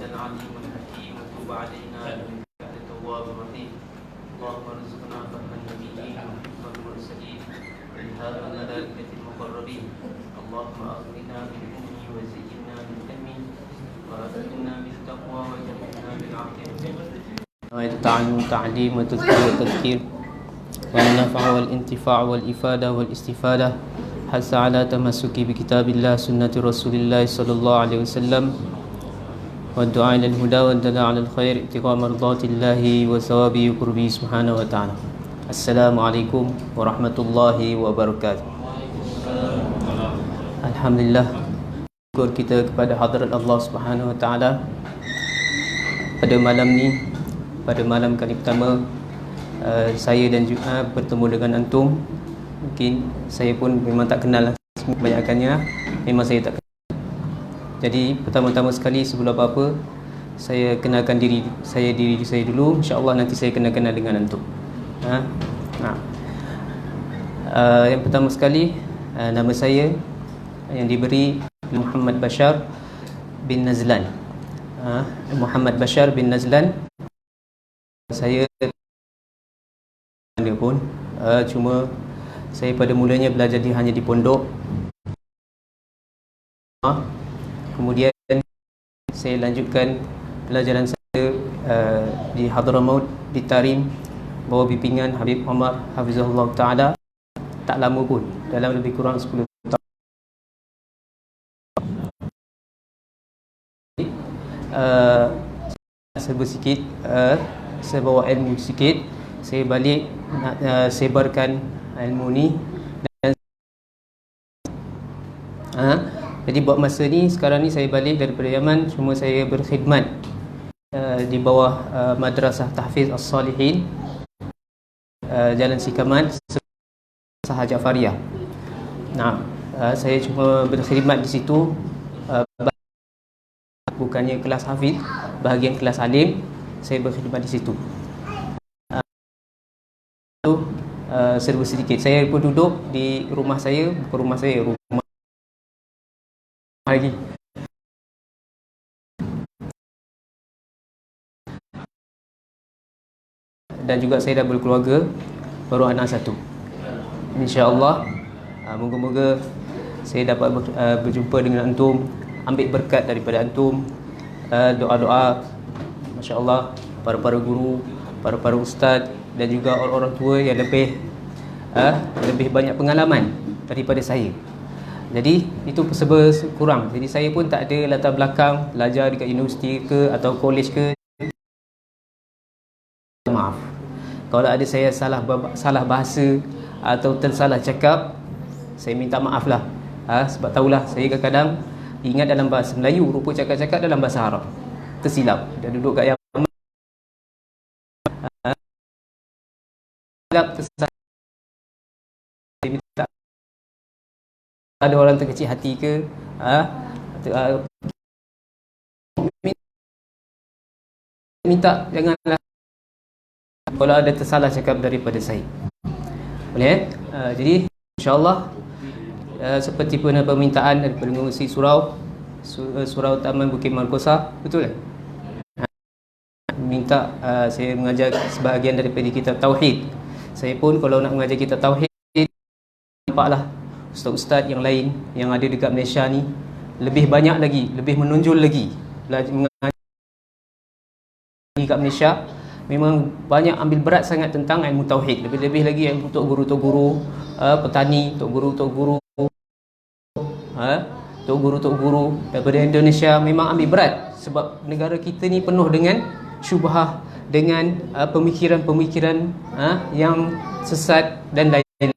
العليم الحكيم وتب علينا إنك أنت التواب الرحيم. اللهم ارزقنا فهم النبيين وحفظ المرسلين وإلهام الملائكة المقربين. اللهم أغننا بالعلم وزينا بالعلم وأكرمنا بالتقوى وجمعنا بالعافية. التعلم والتعليم والتذكير والتذكير والنفع والانتفاع والإفادة والاستفادة. حث على تمسك بكتاب الله سنة رسول الله صلى الله عليه وسلم والدعاء إلى الهدى والدلاء على الخير ابتغاء مرضات الله وثوابه وقربه سبحانه وتعالى. السلام عليكم ورحمة الله وبركاته. Alhamdulillah, syukur kita kepada hadrat Allah Subhanahu wa taala pada malam ni, pada malam kali pertama saya dan juga bertemu dengan antum. Mungkin saya pun memang tak kenal lah, kebanyakannya memang saya tak kenal. Jadi pertama-tama sekali sebelum apa-apa, saya kenalkan diri saya dulu. InsyaAllah nanti saya kenal dengan antum. Yang pertama sekali, nama saya yang diberi Muhammad Bashar bin Nazlan. Muhammad Bashar bin Nazlan. Saya pun cuma saya pada mulanya belajar hanya di pondok. Kemudian saya lanjutkan pelajaran saya di Hadramaut, di Tarim, bawah bimbingan Habib Omar Hafizahullah Ta'ala. Tak lama pun, dalam lebih kurang 10 tahun. Serba sikit, saya bawa ilmu sikit. Saya balik nak sebarkan ilmu ni. Jadi buat masa ni, sekarang ni saya balik daripada Yaman. Cuma saya berkhidmat di bawah Madrasah Tahfiz As-Salihin, Jalan Sikamat, Saha Jafariyah. Saya cuma berkhidmat di situ, bukannya kelas hafiz, bahagian kelas alim. Saya berkhidmat di situ. Serba sedikit. Saya pun duduk di rumah saya, bukan rumah saya, rumah lagi. Dan juga saya dah berkeluarga, baru anak satu. InsyaAllah, moga-moga saya dapat berjumpa dengan antum, ambil berkat daripada antum, doa-doa, masya-Allah, para guru, para ustaz dan juga orang-orang tua yang lebih banyak pengalaman daripada saya. Jadi itu serba kurang. Jadi saya pun tak ada latar belakang belajar dekat universiti ke atau college ke. Maaf kalau ada saya salah bahasa atau tersalah cakap, saya minta maaf lah. Sebab tahulah saya kadang-kadang ingat dalam bahasa Melayu, rupa cakap-cakap dalam bahasa Arab, tersilap. Dah duduk kat Yaman, tersalah. Saya minta, ada orang terkecil hati ke, minta janganlah kalau ada tersalah cakap daripada saya. Boleh? Jadi insyaAllah, seperti permintaan daripada pengurusi surau Taman Bukit Margosa, betul kan? Minta saya mengajar sebahagian daripada kitab Tauhid. Saya pun kalau nak mengajar kitab Tauhid, nampaklah ustaz-ustaz yang lain yang ada dekat Malaysia ni lebih banyak lagi, lebih menonjol lagi mengajar dekat Malaysia. Memang banyak ambil berat sangat tentang ilmu Tauhid. Lebih-lebih lagi yang untuk guru-guru petani, untuk guru daripada Indonesia memang ambil berat. Sebab negara kita ni penuh dengan syubhah, dengan pemikiran-pemikiran yang sesat dan lain-lain.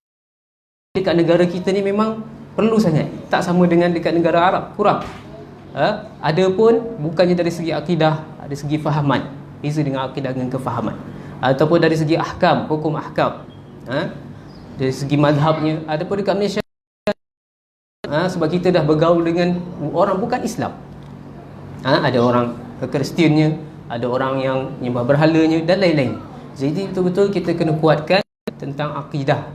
Dekat negara kita ni memang perlu sangat. Tak sama dengan dekat negara Arab, kurang. Ada pun bukannya dari segi akidah, dari segi fahaman. Beza dengan akidah dengan kefahaman. Ataupun dari segi ahkam, hukum ahkam. Dari segi mazhabnya. Ada pun dekat Malaysia, sebab kita dah bergaul dengan orang bukan Islam. Ada orang Kristiannya, ada orang yang nyembah berhalanya dan lain-lain. Jadi betul-betul kita kena kuatkan tentang akidah.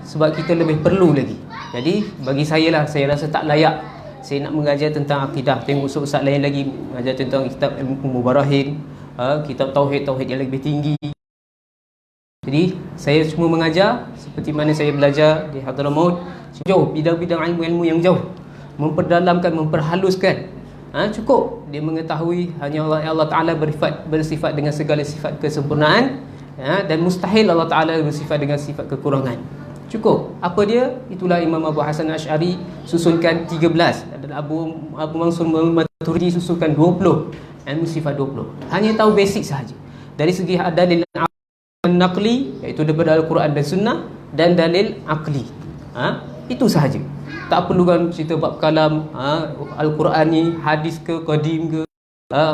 Sebab kita lebih perlu lagi. Jadi bagi saya lah, saya rasa tak layak saya nak mengajar tentang akidah, tengok ustaz lain lagi mengajar tentang kitab Mubarahin, kitab tauhid yang lebih tinggi. Jadi saya cuma mengajar seperti mana saya belajar di Hadramaut, jauh bidang-bidang ilmu yang jauh, memperdalamkan, memperhaluskan. Cukup dia mengetahui hanya Allah Ta'ala bersifat dengan segala sifat kesempurnaan, dan mustahil Allah Ta'ala bersifat dengan sifat kekurangan. Cukup. Apa dia? Itulah Imam Abu Hasan Asy'ari susunkan 13, dan Abu Mansur Maturidi susunkan 20. Ilmu sifat 20. Hanya tahu basic sahaja. Dari segi dalil naqli, iaitu daripada Al-Quran dan Sunnah, dan dalil aqli. Itu sahaja. Tak perlukan cerita bab kalam, Al-Quran ni hadis ke, qadim ke,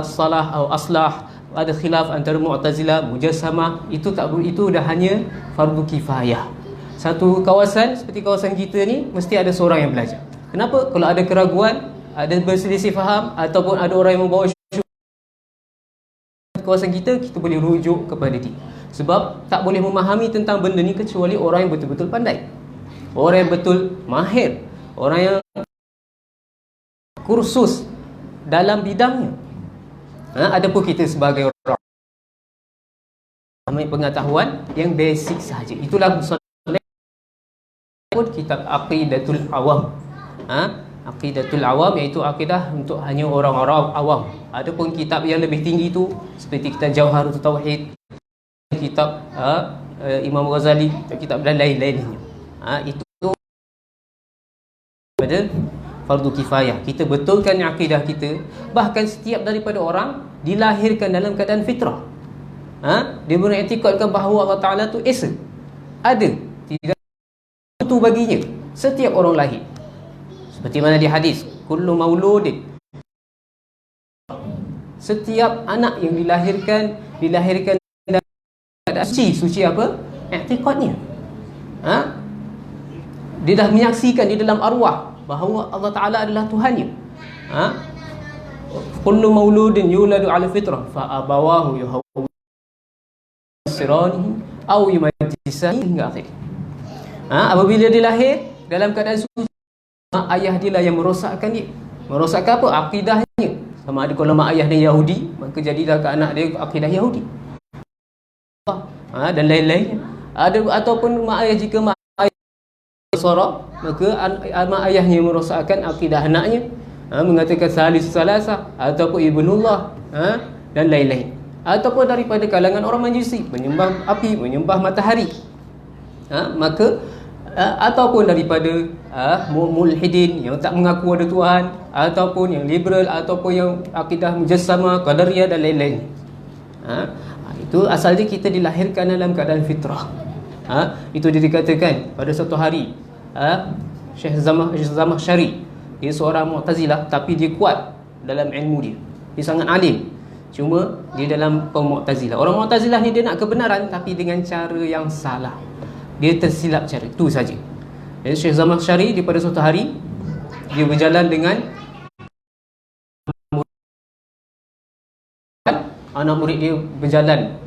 salah atau aslah, ada khilaf antara Mu'tazilah, Mujassamah. Itu tak perlu, itu dah hanya fardu kifayah. Satu kawasan seperti kawasan kita ni mesti ada seorang yang belajar. Kenapa? Kalau ada keraguan, ada berselisih faham, ataupun ada orang yang membawa kawasan kita boleh rujuk kepada dia. Sebab tak boleh memahami tentang benda ni kecuali orang yang betul-betul pandai, orang yang betul mahir, orang yang kursus dalam bidangnya. Adapun kita sebagai orang ambil pengetahuan yang basic sahaja. Itulah kitab Aqidatul Awam. Aqidatul Awam iaitu akidah untuk hanya orang-orang awam. Adapun kitab yang lebih tinggi itu seperti kitab Jauharatul Tauhid, kitab Imam Ghazali, kitab dan lain-lainnya. Itu pada fardu kifayah. Kita betulkan akidah kita. Bahkan setiap daripada orang dilahirkan dalam keadaan fitrah. Dia beriktikadkan bahawa Allah Ta'ala tu esa, ada, tidak itu baginya setiap orang lahir. Seperti mana di hadis, kullu mauludin, setiap anak yang dilahirkan dalam keadaan suci. Suci apa? I'tiqadnya. Dia dah menyaksikan di dalam arwah bahawa Allah Ta'ala adalah Tuhannya. Kullu mauludin yuladu ala fitrah fa abawahu yuhawwiranihi aw yumajjisanihi hingga akhir. Apabila dia lahir dalam keadaan suci, ayah dia lah yang merosakkan dia. Merosakkan apa? Akidahnya. Sama ada kalau mak ayah dia Yahudi, maka jadilah ke anak dia akidah Yahudi, dan lain-lainnya. Ataupun mak ayah, jika mak ayah Nasara, maka mak ayahnya merosakkan akidah anaknya, mengatakan salis salasa ataupun ibnullah, dan lain-lain. Ataupun daripada kalangan orang Majusi, menyembah api, menyembah matahari, maka ataupun daripada mulhidin yang tak mengaku ada Tuhan, ataupun yang liberal, ataupun yang akidah mujassamah, qadariyah dan lain-lain. Itu asalnya kita dilahirkan dalam keadaan fitrah. Itu dia dikatakan pada satu hari, Syekh Zamakhsyari, dia seorang Mu'tazilah tapi dia kuat dalam ilmu dia. Dia sangat alim. Cuma dia dalam kaum Mu'tazilah. Orang Mu'tazilah ni dia nak kebenaran tapi dengan cara yang salah. Dia tersilap cara, itu saja. Jadi Syekh Zamakhsyari di pada suatu hari dia berjalan dengan anak murid dia berjalan.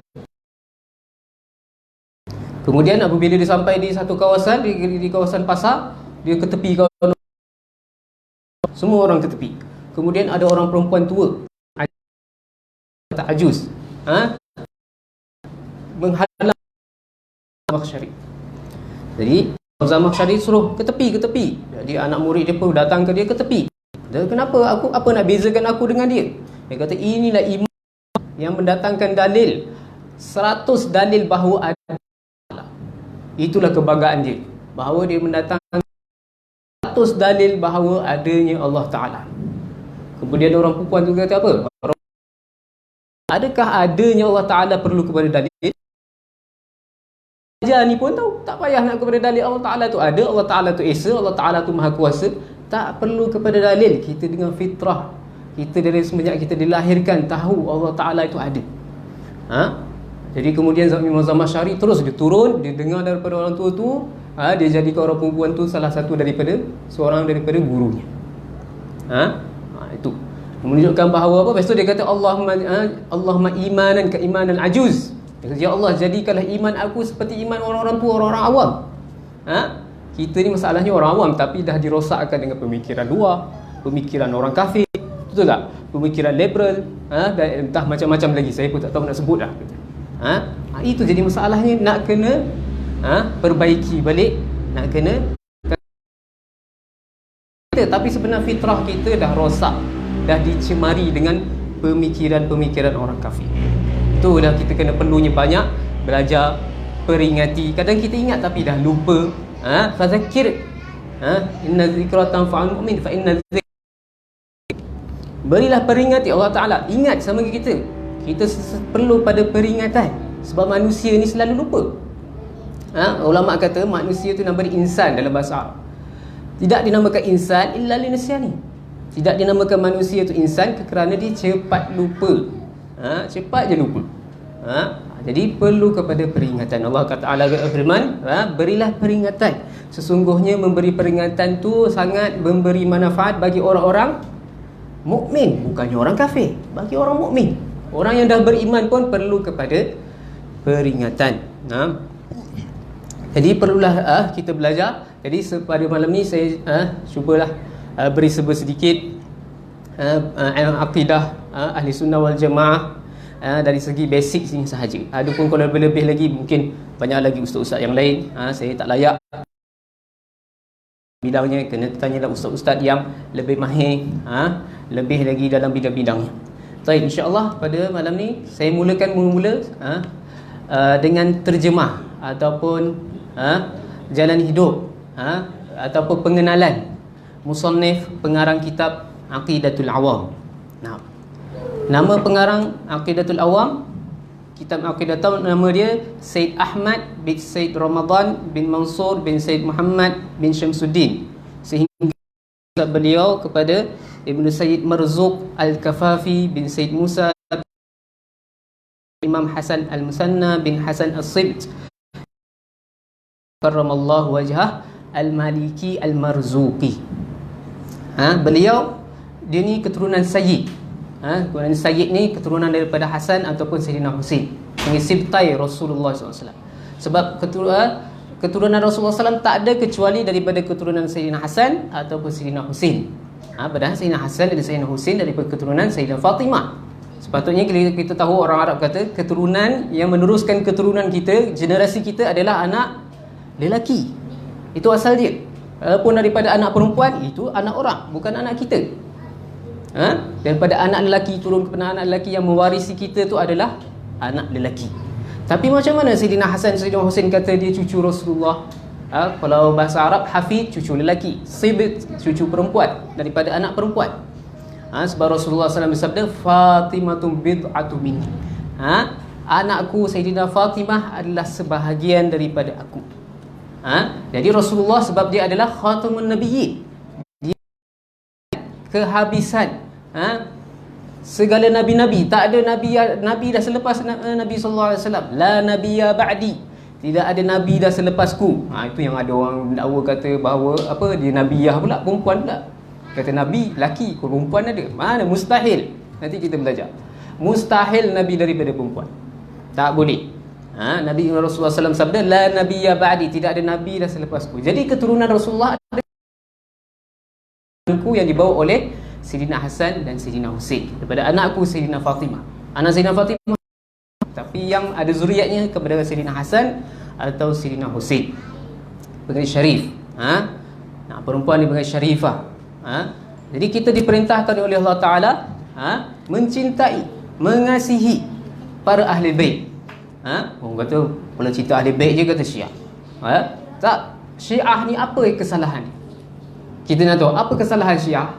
Kemudian apabila dia sampai di satu kawasan, di kawasan pasar, dia ke tepi kawasan, semua orang ke tepi. Kemudian ada orang perempuan tua, ajuz, menghalang Zamakhsyari. Jadi Zamakhsyari suruh ke tepi. Jadi anak murid dia pun datang ke dia ke tepi. Dia, kenapa apa nak bezakan aku dengan dia? Dia kata inilah imam yang mendatangkan dalil 100 dalil bahawa ada. Itulah kebanggaan dia, bahawa dia mendatangkan 100 dalil bahawa adanya Allah Ta'ala. Kemudian orang perempuan tu kata apa? Adakah adanya Allah Ta'ala perlu kepada dalil? Ajar ni pun tahu, tak payah nak kepada dalil. Allah Ta'ala tu ada, Allah Ta'ala tu esa, Allah Ta'ala tu maha kuasa. Tak perlu kepada dalil. Kita dengan fitrah, kita dari semenjak kita dilahirkan tahu Allah Ta'ala itu ada. Jadi kemudian Imam Zamakhsyari terus dia turun, dia dengar daripada orang tua tu, dia jadikan orang perempuan tu salah satu seorang daripada gurunya. Itu menunjukkan bahawa apa? Lepas tu dia kata Allahumma imanan ka imanan ajuz. Dia kata, ya Allah, jadikanlah iman aku seperti iman orang-orang tua, orang-orang awam. Kita ni masalahnya orang awam tapi dah dirosakkan dengan pemikiran luar, pemikiran orang kafir, betul tak? Pemikiran liberal, dan entah macam-macam lagi, saya pun tak tahu nak sebut dah. Itu jadi masalahnya, nak kena perbaiki balik, nak kena. Tapi sebenarnya fitrah kita dah rosak, dah dicemari dengan pemikiran-pemikiran orang kafir. Itulah kita kena perlunya banyak belajar, peringati. Kadang kita ingat tapi dah lupa. Fazakir, inna zikra tanfa'ul mu'min fa inna zikra. Berilah peringati, Allah Ta'ala ingat sama kita. Kita perlu pada peringatan, sebab manusia ni selalu lupa. Ulama kata manusia tu nama insan dalam bahasa Arab. Tidak dinamakan insan illa linisyani. Tidak dinamakan manusia tu insan kerana dia cepat lupa. Cepat je lupa. Jadi perlu kepada peringatan. Allah Ta'ala berfirman, berilah peringatan. Sesungguhnya memberi peringatan tu sangat memberi manfaat bagi orang-orang mukmin, bukannya orang kafir. Bagi orang mukmin, orang yang dah beriman pun perlu kepada peringatan. Jadi perlulah kita belajar. Jadi pada malam ni saya cubalah beri sedikit akidah ahli sunnah wal jamaah dari segi basic sini sahaja. Adapun kalau lebih-lebih lagi mungkin banyak lagi ustaz-ustaz yang lain, saya tak layak bidangnya, kena tanyalah ustaz-ustaz yang lebih mahir, lebih lagi dalam bidang-bidangnya. Baik, insya-Allah pada malam ni saya mula dengan terjemah ataupun jalan hidup, ataupun pengenalan musannif pengarang kitab Aqidatul Awam. Nama pengarang Aqidatul Awam, kitab Aqidatul, nama dia Said Ahmad bin Said Ramadan bin Mansur bin Said Muhammad bin Syamsuddin, sehingga beliau kepada Ibnu Sayyid Marzuq Al-Kafafi bin Said Musa, Imam Hasan Al-Musanna bin Hasan As-Sibt karramallahu wajhah Al-Maliki Al-Marzuqi. Beliau dia ni keturunan Sayyid. Keturunan Sayyid ni keturunan daripada Hasan ataupun Sayyidina Husain, sibtai Rasulullah SAW. Sebab keturunan Rasulullah SAW tak ada kecuali daripada keturunan Sayyidina Hasan ataupun Sayyidina Husain. Padahal Sayyidina Hasan dan Sayyidina Husain daripada keturunan Sayyidina Fatimah. Sepatutnya kita tahu, orang Arab kata keturunan yang meneruskan keturunan kita, generasi kita adalah anak lelaki. Itu asal dia. Walaupun daripada anak perempuan, itu anak orang, bukan anak kita. Daripada anak lelaki turun kepada anak lelaki, yang mewarisi kita tu adalah anak lelaki. Tapi macam mana Sayyidina Hasan, Sayyidina Husain kata dia cucu Rasulullah? Kalau bahasa Arab, hafid cucu lelaki, sibt cucu perempuan, daripada anak perempuan. Sebab Rasulullah SAW bersabda, Fatimatum bid'atu minni. Anakku Sayyidina Fatimah adalah sebahagian daripada aku. Jadi Rasulullah, sebab dia adalah khatamun nabiyyin, dia kehabisan segala nabi-nabi. Tak ada nabi dah selepas Nabi sallallahu alaihi wasallam. La nabiyya ba'di. Tidak ada nabi dah selepasku. Itu yang ada orang dakwa kata bahawa dia nabiyah pula, perempuan pula. Kata nabi laki, perempuan ada. Mana? Mustahil. Nanti kita belajar. Mustahil nabi daripada perempuan. Tak boleh. Nabi Rasulullah SAW sabda, la nabiyya ba'di, tidak ada nabi dah selepasku. Jadi keturunan Rasulullah ada yang dibawa oleh Sayyidina Hasan dan Sayyidina Husain, daripada anakku Sayyidina Fatimah, anak Sayyidina Fatimah. Tapi yang ada zuriatnya kepada Sayyidina Hasan atau Sayyidina Husain, panggil syarif. Perempuan dipanggil syarifah. Jadi kita diperintahkan oleh Allah Ta'ala mencintai, mengasihi para ahli bait. Orang kata kalau cerita ahli bait je kata Syiah. Tak, Syiah ni apa kesalahan? Kita nak tahu apa kesalahan Syiah.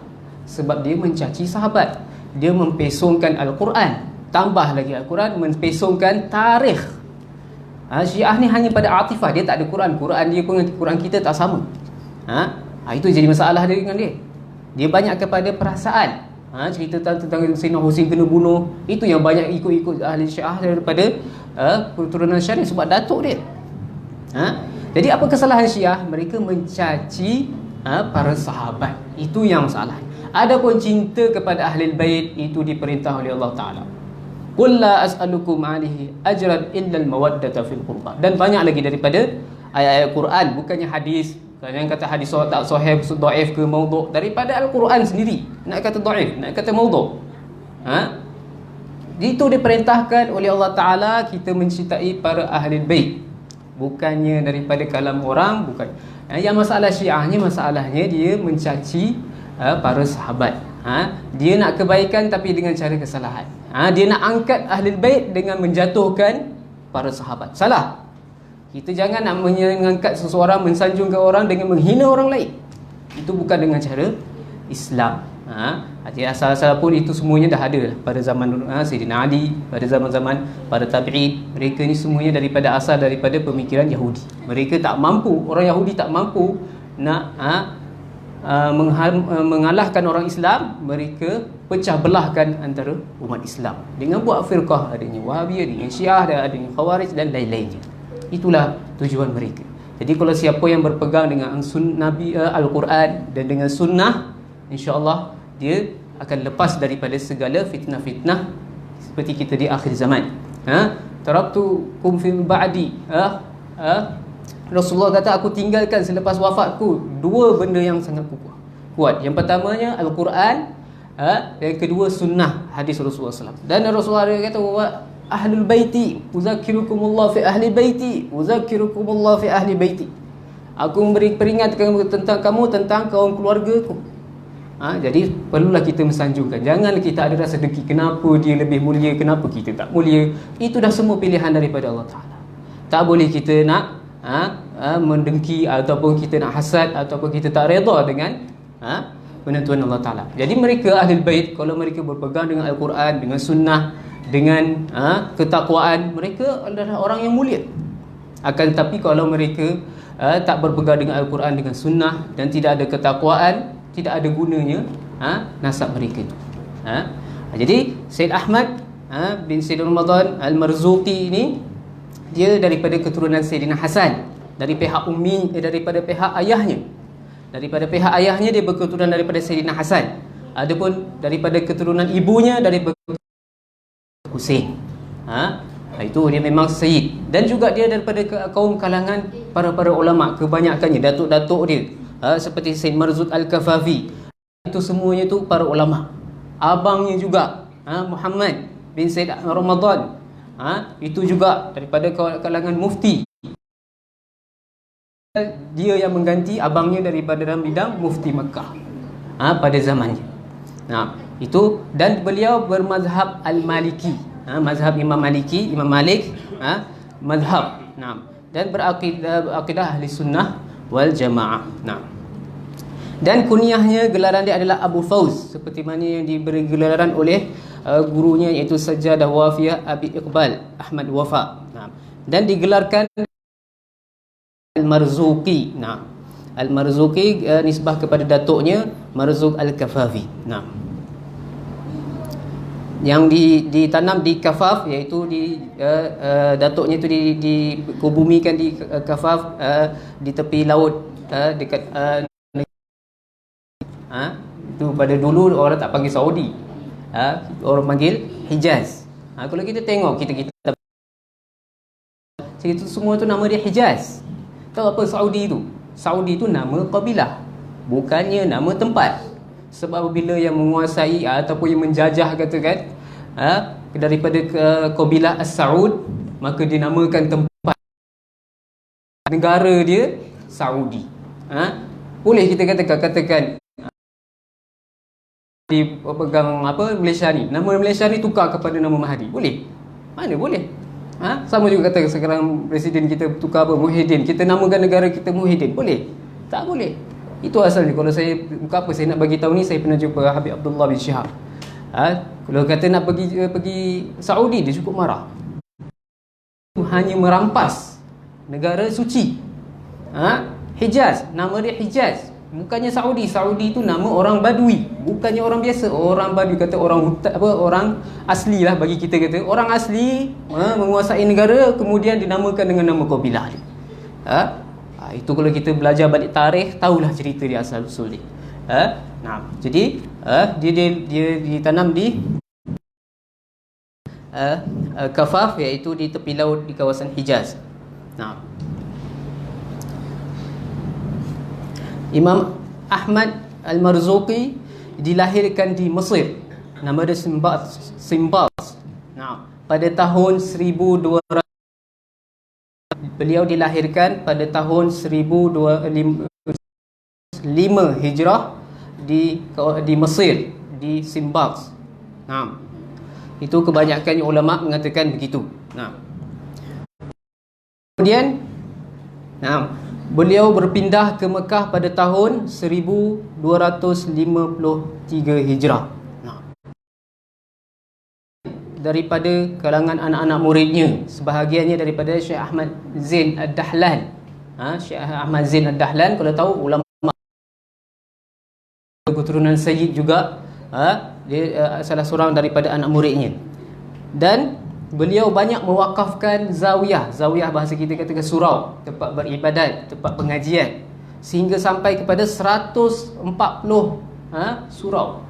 Sebab dia mencaci sahabat, dia mempesongkan Al-Quran, tambah lagi Al-Quran, mempesongkan tarikh. Syiah ni hanya pada atifah, dia tak ada Quran. Quran dia pun dengan Quran kita tak sama. Itu jadi masalah dia dengan dia. Dia banyak kepada perasaan. Cerita tentang Sayyidina Husain kena bunuh, itu yang banyak ikut-ikut ahli Syiah daripada keturunan Syarif, sebab datuk dia. Jadi apa kesalahan Syiah? Mereka mencaci para sahabat. Itu yang masalah. Adapun cinta kepada ahli bait, itu diperintah oleh Allah Ta'ala. Qul la as'alukum 'alaihi ajran illa al-mawaddata fil qurba. Dan banyak lagi daripada ayat-ayat Quran, bukannya hadis. Jangan kata hadis tak sahih, dhaif ke maudhu', daripada Al-Quran sendiri. Nak kata dhaif, nak kata maudhu'. Itu diperintahkan oleh Allah Ta'ala kita mencintai para ahli bait, bukannya daripada kalam orang, bukan. Yang masalah Syiahnya, masalahnya dia mencaci para sahabat. Dia nak kebaikan tapi dengan cara kesalahan. Dia nak angkat ahli bait dengan menjatuhkan para sahabat. Salah. Kita jangan nak mengangkat seseorang, mensanjungkan orang dengan menghina orang lain. Itu bukan dengan cara Islam. Jadi asal-asal pun itu semuanya dah ada pada zaman Sayyidina Ali, pada zaman-zaman para tabi'in. Mereka ni semuanya asal daripada pemikiran Yahudi. Mereka tak mampu, orang Yahudi tak mampu nak mengalahkan orang Islam. Mereka pecah belahkan antara umat Islam dengan buat firqah, adanya Wahabiyah, adanya Syiah, adanya Khawarij dan lain-lainnya. Itulah tujuan mereka. Jadi kalau siapa yang berpegang dengan Nabi Al-Quran dan dengan sunnah, insya-Allah dia akan lepas daripada segala fitnah-fitnah seperti kita di akhir zaman. Taraktukum fi ba'di. Rasulullah kata, aku tinggalkan selepas wafatku dua benda yang sangat kuat. Yang pertamanya Al-Quran, yang kedua sunnah, hadis Rasulullah SAW. Dan Rasulullah kata, ahlul baiti uzakkirukumullah fi ahli baiti, uzakkirukumullah fi ahli baiti. Aku memberi peringatkan tentang kamu, tentang kaum keluargaku. Jadi perlulah kita mensanjungkan. Jangan kita ada rasa dengki, kenapa dia lebih mulia, kenapa kita tak mulia. Itu dah semua pilihan daripada Allah Ta'ala. Tak boleh kita nak mendengki, ataupun kita nak hasad, ataupun kita tak redha dengan penentuan Allah Ta'ala. Jadi mereka ahli bait, kalau mereka berpegang dengan Al-Quran, dengan sunnah, dengan ketakwaan, mereka adalah orang yang mulia. Akan tetapi kalau mereka tak berpegang dengan Al-Quran, dengan sunnah, dan tidak ada ketakwaan, tidak ada gunanya nasab mereka itu. Jadi Syed Ahmad bin Sayyid Ramadan Al-Marzuqi ini, dia daripada keturunan Sayyidina Hasan, dari pihak daripada pihak ayahnya. Daripada pihak ayahnya dia berketurunan daripada Sayyidina Hasan. Adapun daripada keturunan ibunya daripada Husain. Itu dia memang Sayyid. Dan juga dia daripada kaum kalangan para ulama, kebanyakannya datuk-datuk dia, seperti Sayyid Marzud Al-Kafafi. Itu semuanya tu para ulama. Abangnya juga Muhammad bin Sayyid Ramadan, itu juga daripada kalangan mufti. Dia yang mengganti abangnya daripada dalam bidang mufti Makkah pada zamannya. Itu, dan beliau bermazhab Al-Maliki, mazhab Imam Maliki, Imam Malik, mazhab. Dan berakidah ahli sunnah wal jamaah. Dan kunyahnya, gelaran dia adalah Abu Fawz, seperti mana yang diberi gelaran oleh gurunya, iaitu Sajadah Wafiyah Abi Iqbal Ahmad Wafa. Dan digelarkan Al-Marzuqi. Al-Marzuqi nisbah kepada datuknya Marzuq Al-Kafafi. Yang ditanam di Kafaf, iaitu datuknya itu dikubumikan di Kafaf, di tepi laut, dekat itu pada dulu orang tak panggil Saudi, orang panggil Hijaz. Kalau kita tengok kita itu semua tu nama dia Hijaz. Tahu apa Saudi itu? Saudi itu nama kabilah, bukannya nama tempat. Sebab apabila yang menguasai ataupun yang menjajah, katakan daripada kabilah As-Saud, maka dinamakan tempat negara dia Saudi. Boleh kita katakan dipegang Malaysia ni, nama Malaysia ni tukar kepada nama Mahathir, boleh? Mana boleh? Sama juga kata sekarang presiden kita tukar Muhyiddin, kita namakan negara kita Muhyiddin, boleh? Tak boleh. Itu asalnya. Kalau saya buka apa saya nak bagi tahu ni, saya pernah jumpa Habib Abdullah bin Shihab. Kalau kata nak pergi Saudi, dia cukup marah. Hanya merampas negara suci. Hijaz, nama dia Hijaz, bukannya Saudi. Saudi itu nama orang Badui, bukannya orang biasa. Orang Badui kata orang asli lah, bagi kita kata orang asli menguasai negara, kemudian dinamakan dengan nama kabilah dia. Itu kalau kita belajar balik tarikh, tahulah cerita dia asal usul dia. Jadi dia ditanam di Kafaf, iaitu di tepi laut di kawasan Hijaz. Imam Ahmad Al-Marzuqi dilahirkan di Mesir. Nama dia Simbas. Nah, pada tahun 1200. Beliau dilahirkan pada tahun 1205 Hijrah di Mesir, di Simbas. Nah, itu kebanyakan ulama mengatakan begitu. Nah, kemudian beliau berpindah ke Mekah pada tahun 1253 Hijrah. Daripada kalangan anak-anak muridnya, sebahagiannya daripada Syekh Ahmad Zain Ad-Dahlan. Syekh Ahmad Zain Ad-Dahlan, kalau tahu, ulama keturunan Sayyid juga. Dia salah seorang daripada anak muridnya. Dan beliau banyak mewakafkan zawiyah. Zawiyah bahasa kita katakan surau, tempat beribadat, tempat pengajian, sehingga sampai kepada 140 surau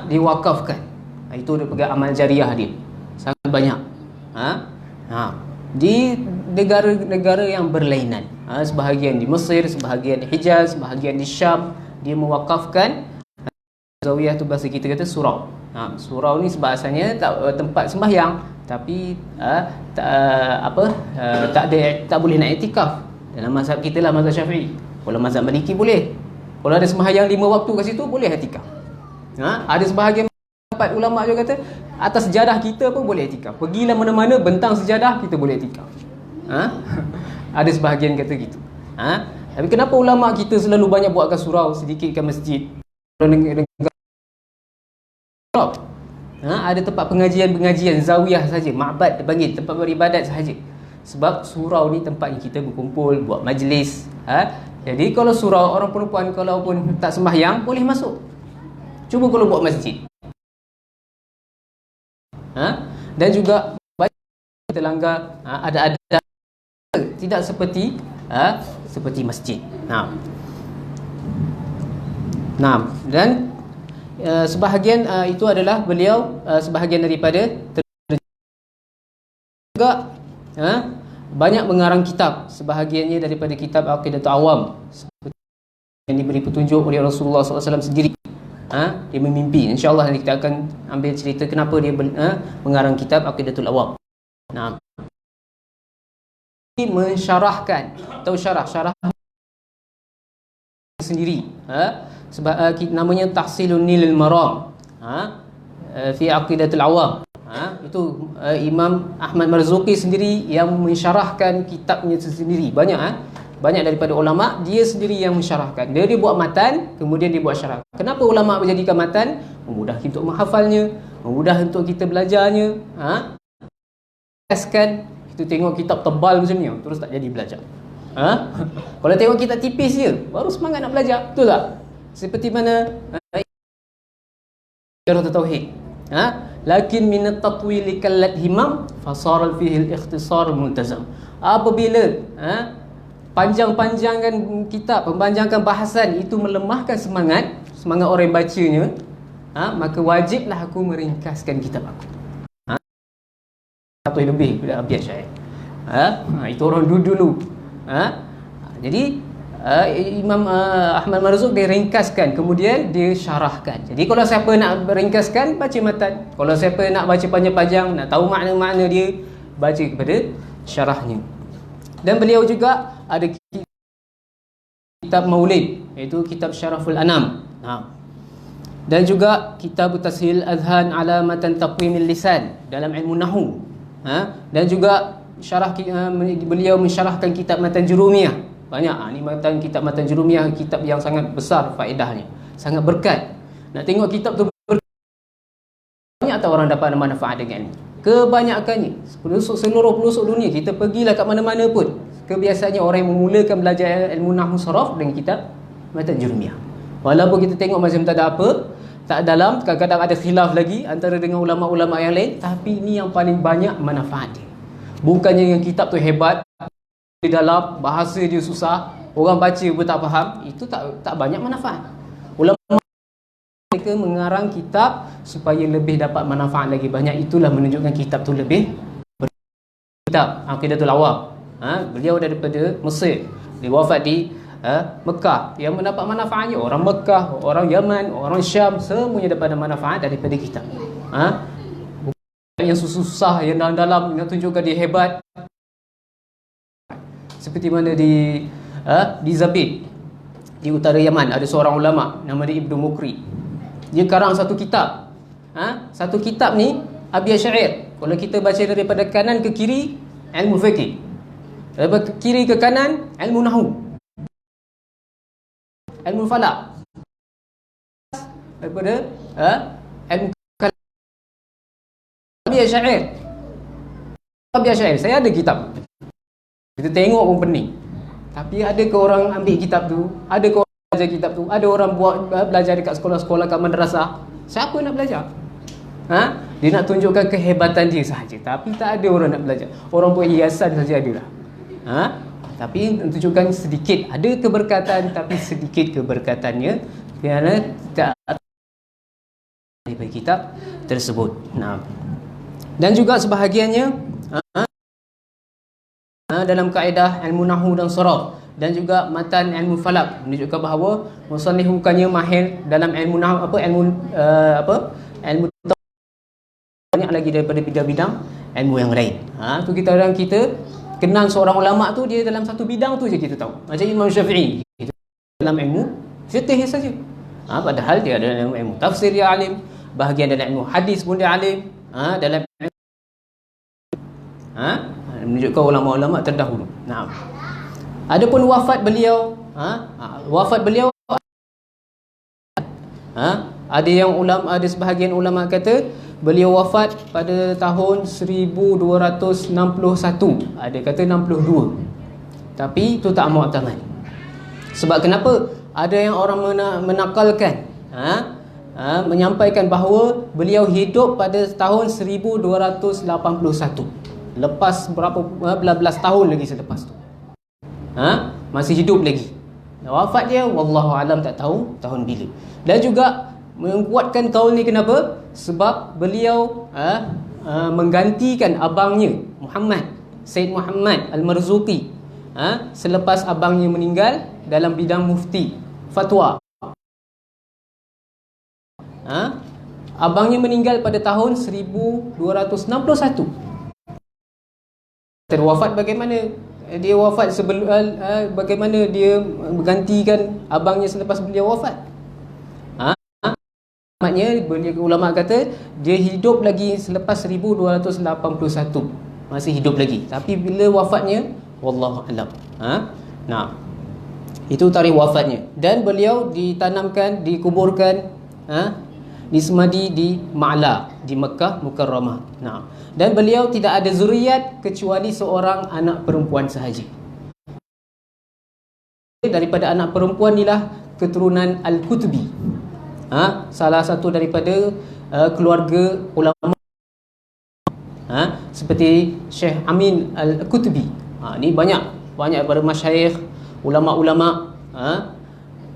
diwakafkan. Itu dia pegang amal jariah dia, sangat banyak. Di negara-negara yang berlainan, sebahagian di Mesir, sebahagian di Hijaz, sebahagian di Syam, dia mewakafkan zawiyah tu bahasa kita kata surau. Surau ni sebahasanya tempat sembahyang, tapi tak boleh nak iktikaf. Dalam mazhab kita lah, mazhab Syafi'i. Kalau mazhab Maliki boleh. Kalau ada sembahyang 5 waktu kat situ, boleh iktikaf. Ada sebahagian ulama juga kata atas sejadah kita pun boleh iktikaf. Pergilah mana-mana bentang sejadah, kita boleh iktikaf. Ada sebahagian kata gitu. Tapi kenapa ulama kita selalu banyak buatkan surau, sedikitkan masjid? Ada tempat pengajian zawiyah saja, ma'bad dipanggil, tempat beribadat sahaja. Sebab surau ni tempat kita berkumpul, buat majlis. Jadi kalau surau, orang perempuan kalau pun tak sembahyang boleh masuk. Cuba kalau buat masjid. Dan juga kita langgar ada tidak seperti masjid. Dan sebahagian itu adalah beliau sebahagian daripada juga banyak mengarang kitab, sebahagiannya daripada kitab Aqidatul Awam, seperti yang diberi petunjuk oleh Rasulullah SAW sendiri. Dia memimpi. InsyaAllah nanti kita akan ambil cerita kenapa dia mengarang kitab Aqidatul Awam. Mensyarahkan atau syarah sendiri, sebab namanya Tahsilun Nilil Maram fi Aqidatul Awam. Itu Imam Ahmad Marzuqi sendiri yang mensyarahkan kitabnya sendiri. Banyak daripada ulama dia sendiri yang mensyarahkan. Dia buat matan, kemudian dia buat syarah. Kenapa ulama menjadikan matan? Memudah untuk menghafalnya, memudah untuk kita belajarnya. Kita tengok kitab tebal macam ni, terus tak jadi belajar. Kalau tengok kitab tipis je, baru semangat nak belajar. Betul tak? Seperti mana Syarah Tauhid. Lakin min at-tatwil kallat himam fasara fihi al-ikhtisar multazam. Apabila panjang-panjangkan kitab, mempanjangkan bahasan, itu melemahkan semangat orang yang bacanya, maka wajiblah aku meringkaskan kitab aku. Satu lebih pada abjad syair. Itu orang dulu. Jadi Imam Ahmad Marzuq dia ringkaskan, kemudian dia syarahkan. Jadi kalau siapa nak ringkaskan, baca matan. Kalau siapa nak baca panjang-panjang, nak tahu makna-makna dia, baca kepada syarahnya. Dan beliau juga ada kitab Maulid, iaitu kitab Syaraful Anam. Dan juga kitab Tashil Adhan ala Matan Taqwimil Lisan dalam ilmu Nahu. Dan juga beliau mensyarahkan kitab Matan Jurumiyah. Banyak ni kitab Matan Jurumiyah, kitab yang sangat besar faedahnya, sangat berkat. Nak tengok kitab tu banyak tak orang dapat manfaat dengan ni? Kebanyakannya seluruh pelosok dunia, kita pergilah kat mana-mana pun, kebiasaannya orang yang memulakan belajar ilmu nahwu saraf dengan kitab Matan Jurumiyah. Walaupun kita tengok macam tak ada apa, tak dalam, kadang-kadang ada khilaf lagi antara dengan ulama-ulama yang lain, tapi ini yang paling banyak manfaat dia. Bukannya yang kitab tu hebat, di dalam bahasa dia susah, orang baca pun tak faham, itu tak banyak manfaat. Ulama mereka mengarang kitab supaya lebih dapat manfaat lagi banyak. Itulah menunjukkan kitab tu lebih kitab Aqidatul Awam. Beliau daripada Mesir, dia wafat di Mekah. Yang mendapat manfaatnya orang Mekah, orang Yaman, orang Syam, semuanya dapat manfaat daripada kitab. Bukan yang susah, yang dalam-dalam, nak tunjukkan dia hebat. Seperti mana di Zabid, di utara Yaman, ada seorang ulama nama dia Ibnu Mukri. Dia karang satu kitab. Satu kitab ni Abi Syair. Kalau kita baca daripada kanan ke kiri, ilmu fiqh. Daripada kiri ke kanan, ilmu nahwu, ilmu falak. Daripada ilmu kalam. Abi Syair. Abi Syair, saya ada kitab. Kita tengok pun pening. Tapi ada ke orang ambil kitab tu? Ada ke orang belajar kitab tu? Ada orang belajar dekat sekolah-sekolah, kat madrasah? Siapa nak belajar? Dia nak tunjukkan kehebatan dia sahaja, tapi tak ada orang nak belajar. Orang buat hiasan saja adalah. Tapi tunjukkan sedikit, ada keberkatan, tapi sedikit keberkatannya kerana tak daripada kitab tersebut. Dan juga sebahagiannya dalam kaedah ilmu nahwu dan saraf, dan juga matan ilmu falak, menunjukkan bahawa musannif bukannya mahir dalam ilmu nahwu, ilmu banyak lagi daripada bidang-bidang ilmu yang lain. Tu kita kenal seorang ulama tu, dia dalam satu bidang tu je kita tahu. Macam Imam Syafi'i, dalam ilmu fiqh saja. Padahal dia ada dalam ilmu tafsir dia alim, bahagian dalam ilmu hadis pun dia alim, dalam menunjukkan ulama-ulama terdahulu. Adapun wafat beliau, ada sebahagian ulama kata beliau wafat pada tahun 1261, ada kata 62. Tapi itu tak mu'tamad. Sebab kenapa? Ada yang orang menakalkan, menyampaikan bahawa beliau hidup pada tahun 1281. Lepas berapa belas tahun lagi selepas tu. Masih hidup lagi. Wafat dia wallahu alam, tak tahu tahun bila. Dan juga menguatkan kaul ni kenapa? Sebab beliau menggantikan abangnya Muhammad, Said Muhammad Al-Marzuqi, selepas abangnya meninggal dalam bidang mufti fatwa. Abangnya meninggal pada tahun 1261. Terwafat bagaimana? Dia wafat sebelum bagaimana dia menggantikan abangnya selepas beliau wafat? Maknanya ulama kata dia hidup lagi selepas 1281. Masih hidup lagi. Tapi bila wafatnya wallahu alam. Itu tarikh wafatnya. Dan beliau ditanamkan, dikuburkan, disemadi di Ma'la, di Mekah Mukarramah. Dan beliau tidak ada zuriat kecuali seorang anak perempuan sahaja. Daripada anak perempuan inilah keturunan Al-Kutubi, salah satu daripada keluarga ulama, seperti Syekh Amin Al-Kutubi. Ni banyak para masyayikh, ulama-ulama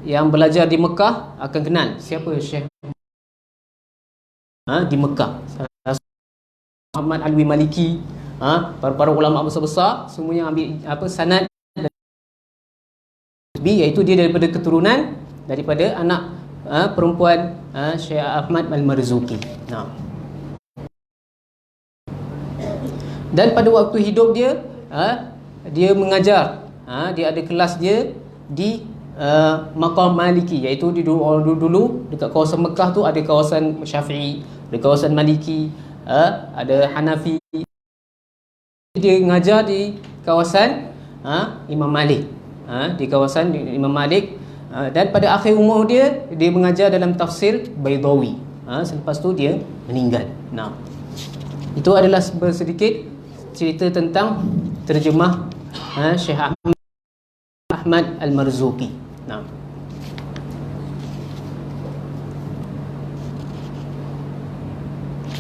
yang belajar di Mekah akan kenal siapa Syekh di Mekah. Muhammad Alwi Maliki, para ulama besar-besar semuanya ambil sanad, iaitu dia daripada keturunan daripada anak perempuan Syekh Ahmad Al-Marzuqi. Dan pada waktu hidup dia, dia mengajar, dia ada kelas dia di Maqam Maliki, iaitu dulu dekat kawasan Mekah tu ada kawasan Syafi'i, ada kawasan Maliki, ada Hanafi. Dia mengajar di kawasan Imam Malik, di kawasan Imam Malik. Dan pada akhir umur dia mengajar dalam tafsir Baydawi. Selepas tu dia meninggal. Itu adalah sedikit cerita tentang terjemah Syekh Ahmad Al-Marzuqi.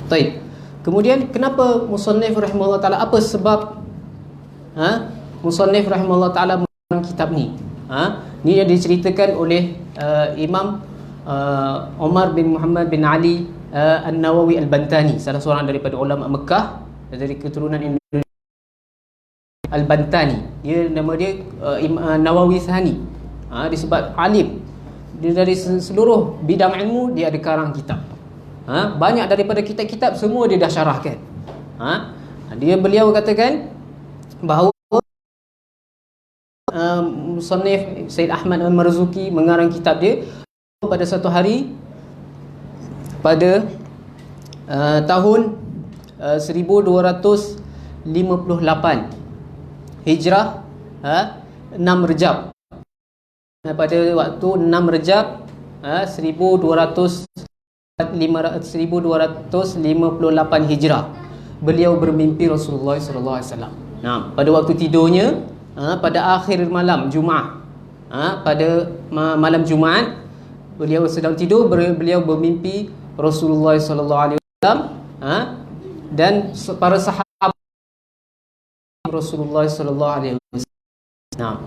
Baik. Kemudian kenapa musannif rahimahullah taala, apa sebab musannif rahimahullah taala mengarang kitab ni? Ni yang diceritakan oleh Imam Umar bin Muhammad bin Ali An-Nawawi Al-Bantani, salah seorang daripada ulama Mekah dari keturunan Indonesia. Al-Bantani, dia nama dia Nawawi Thani. Dia sebab alim. Dia dari seluruh bidang ilmu dia ada karang kitab. Banyak daripada kitab-kitab semua dia dah syarahkan. Beliau katakan bahawa musannif Said Ahmad Al-Marzuki mengarang kitab dia pada satu hari pada tahun 1258 Hijrah, 6 Rejab. Pada waktu 6 Rejab 1258 Hijrah, beliau bermimpi Rasulullah sallallahu alaihi wasallam. Pada waktu tidurnya, pada akhir malam Jumaat, pada malam Jumaat beliau sedang tidur, beliau bermimpi Rasulullah sallallahu alaihi wasallam dan para sahabat Rasulullah sallallahu alaihi wasallam.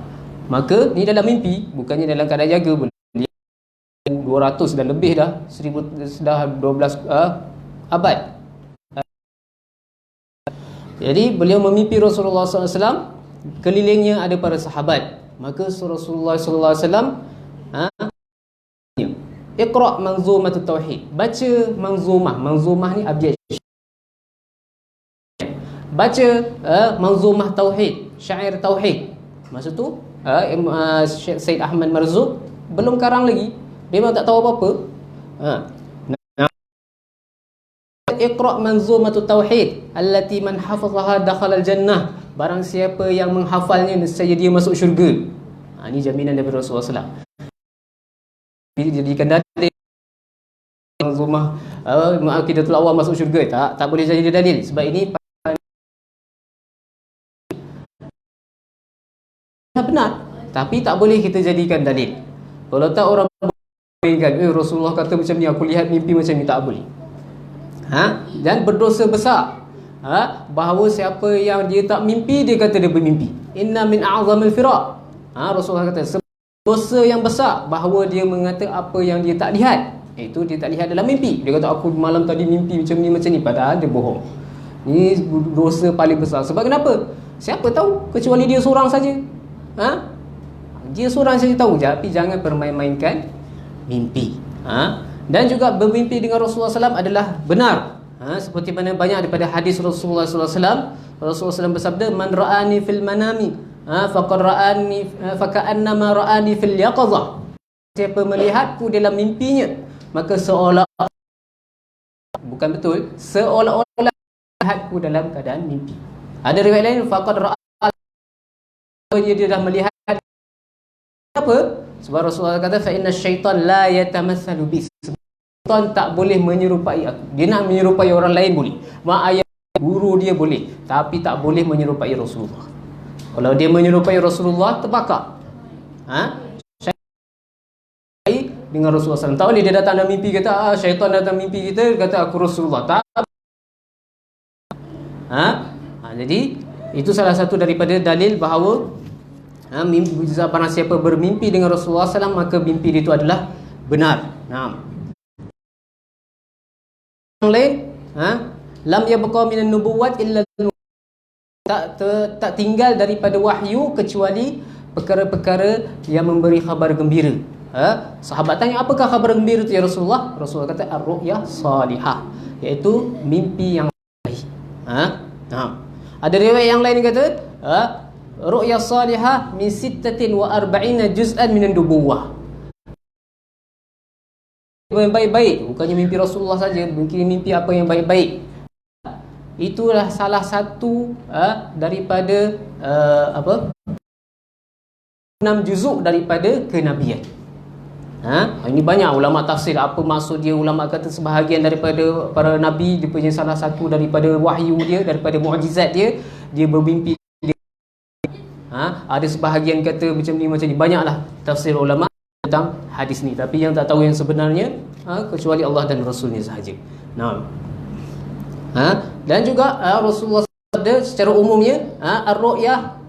Maka ni dalam mimpi, bukannya dalam keadaan jaga. Beliau 200 dan lebih dah, 1000 dah 12 abad. Jadi beliau memimpi Rasulullah sallallahu alaihi wasallam, kelilingnya ada para sahabat. Maka Rasulullah sallallahu alaihi wasallam Iqra' manzumatut tauhid. Baca manzumah. Manzumah ni abjad. Baca manzumah tauhid, syair tauhid. Masa tu Syed Ahmad Marzuk belum karang lagi. Dia memang tak tahu apa-apa. Iqra' manzumatut tauhid allati man hafazaha dakhala al-jannah. Barang siapa yang menghafalnya nescaya dia masuk syurga. Ini jaminan daripada Rasulullah sallallahu alaihi wasallam. Dijadikan dalil manzumah aqidatul awam masuk syurga, tak boleh jadi dalil sebab ini benar, tapi tak boleh kita jadikan dalil. Kalau tak orang mainkan, Rasulullah kata macam ni, aku lihat mimpi macam ni, tak boleh. Dan berdosa besar. Bahawa siapa yang dia tak mimpi, dia kata dia bermimpi. Inna min a'zamil firaq. Rasulullah kata dosa yang besar bahawa dia mengata apa yang dia tak lihat, itu dia tak lihat dalam mimpi. Dia kata aku malam tadi mimpi macam ni, padahal dia bohong. Ini dosa paling besar. Sebab kenapa? Siapa tahu, kecuali dia seorang saja. Dia seorang saja tahu. Tapi jangan permain-mainkan mimpi. Dan juga bermimpi dengan Rasulullah SAW adalah benar. Seperti mana banyak daripada hadis Rasulullah SAW. Rasulullah SAW bersabda, man ra'ani fil manami faqad ra'ani faka'annama ra'ani fil yaqazah. Siapa melihatku dalam mimpinya, maka seolah, bukan betul, seolah-olah melihatku dalam keadaan mimpi. Ada riwayat lain faqad ra'ani, dia dah melihat. Apa? Sebab Rasulullah kata fa inna syaitan la yatamatsalu bis. Syaitan tak boleh menyerupai aku. Dia nak menyerupai orang lain boleh. Mak ayah guru dia boleh, tapi tak boleh menyerupai Rasulullah. Kalau dia menyerupai Rasulullah, terbakar. Syaitan dengan Rasulullah SAW. Tak boleh dia datang dalam mimpi kata, syaitan datang mimpi kita kata aku Rasulullah. Tak. Jadi itu salah satu daripada dalil bahawa barang siapa bermimpi dengan Rasulullah SAW, maka mimpi itu adalah benar. Yang lain, lam yabqa minan nubuwat illa tak tinggal daripada wahyu kecuali perkara-perkara yang memberi khabar gembira. Sahabat tanya, apakah khabar gembira itu ya Rasulullah? Rasulullah kata ar-ru'yah salihah, iaitu mimpi yang baik. Ada riwayat yang lain kata ru'yah salihah min 46 juz'an minan nubuwah. Baik-baik, bukannya mimpi Rasulullah saja, mungkin mimpi apa yang baik-baik. Itulah salah satu daripada 6 juzuk daripada kenabian. Ini banyak ulama tafsir apa maksud dia. Ulama kata sebahagian daripada para nabi, dia punya salah satu daripada wahyu dia, daripada mukjizat dia, dia bermimpi. Ada sebahagian kata macam ni. Banyaklah tafsir ulama tentang hadis ni, tapi yang tak tahu yang sebenarnya kecuali Allah dan Rasulnya sahaja. Dan juga Rasulullah SAW secara umumnya ar-ru'yah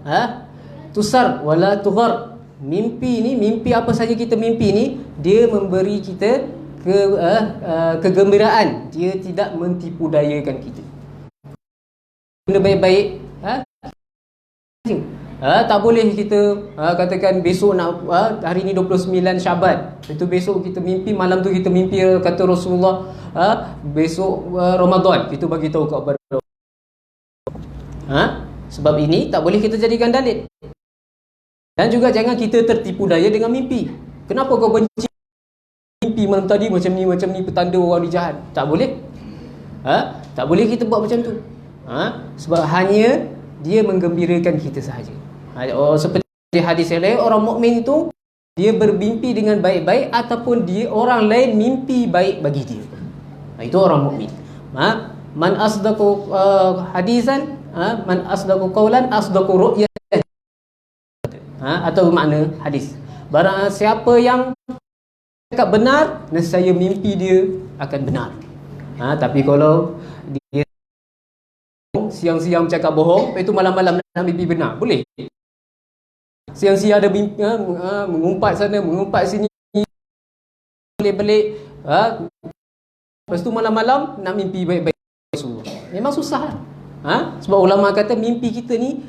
tusar wala tughar. Mimpi ni, mimpi apa saja kita mimpi ni, dia memberi kita kegembiraan. Dia tidak mentipu dayakan kita. Benda baik-baik Tak boleh kita katakan besok nak hari ni 29 Syaban, itu besok kita mimpi, malam tu kita mimpi kata Rasulullah besok Ramadan, kita bagi tahu kat sebab ini tak boleh kita jadikan dalil. Dan juga jangan kita tertipu daya dengan mimpi. Kenapa kau benci mimpi malam tadi macam ni petanda orang ni jahat? Tak boleh. Tak boleh kita buat macam tu. Sebab hanya dia menggembirakan kita sahaja. Seperti hadis yang lain, orang mukmin itu dia bermimpi dengan baik-baik ataupun orang lain mimpi baik bagi dia. Itu orang mukmin. Man asdaqu hadisan, man asdaqu qawlan asdaqu ru'yah. Atau makna hadis, barang siapa yang cakap benar, nescaya mimpi dia akan benar. Tapi kalau dia siang-siang cakap bohong, itu malam-malam nak mimpi benar, boleh? Siang-siang ada mimpi mengumpat sana, mengumpat sini, belik-belik, lepas tu malam-malam nak mimpi baik-baik. Memang susah lah. Sebab ulama kata mimpi kita ni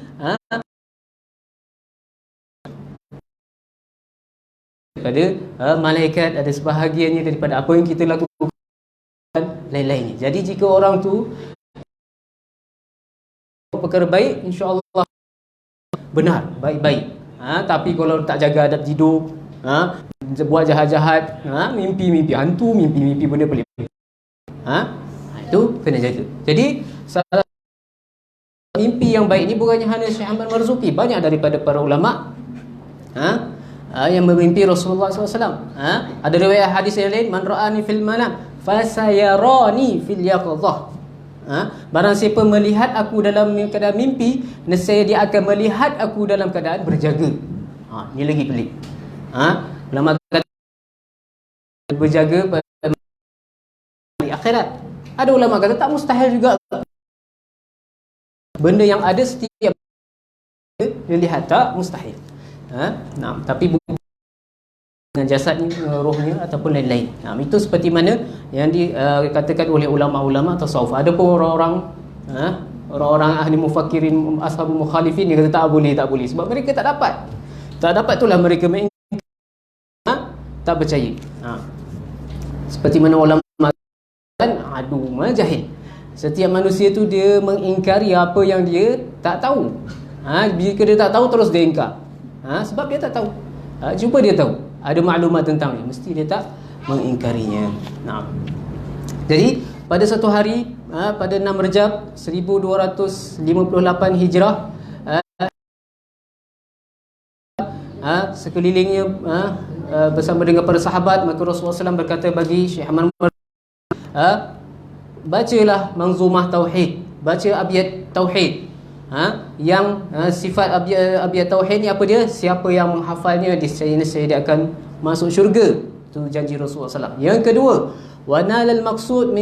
daripada malaikat, ada sebahagiannya daripada apa yang kita lakukan, lain-lainnya. Jadi jika orang tu perkara baik, insya-Allah benar, baik-baik. Tapi kalau tak jaga adab tidur, buat jahat-jahat, mimpi-mimpi hantu, mimpi-mimpi benda pelik, itu kena jaga. Jadi salah mimpi yang baik ni bukannya hanya Syekh Ahmad Marzuki, banyak daripada para ulama yang memimpi Rasulullah SAW. Ada riwayat hadis yang lain, man ra'ani fil manam fasayarani fil yaqظah. Barang siapa melihat aku dalam keadaan mimpi, nescaya dia akan melihat aku dalam keadaan berjaga. Ini lagi pelik. Ulama kata berjaga pada hari akhirat. Ada ulama kata tak mustahil juga. Benda yang ada setiap dilihat, tak mustahil. Tapi dengan jasadnya, rohnya ataupun lain-lain. Itu seperti mana yang dikatakan oleh ulama-ulama tasawuf. Ada pun orang-orang ahli mufakirin, ashabul mukhalifin, dia kata tak boleh. Sebab mereka tak dapat itulah mereka tak percaya. Seperti mana ulama kan, jahil. Setiap manusia tu dia mengingkari apa yang dia tak tahu. Jika dia tak tahu, terus dia ingkar. Sebab dia tak tahu. Cuba dia tahu, ada maklumat tentang dia, mesti dia tak mengingkarinya. Jadi pada satu hari, pada 6 Rejab 1258 Hijrah, sekelilingnya bersama dengan para sahabat, maka Rasulullah SAW berkata bagi Syekh Ahmad, bacalah manzumah tauhid, baca abiyat tauhid. Yang sifat abiyat tauhid ni apa dia? Siapa yang menghafalnya, dia akan masuk syurga. Itu janji Rasulullah SAW. Yang kedua, wanalal maqsud,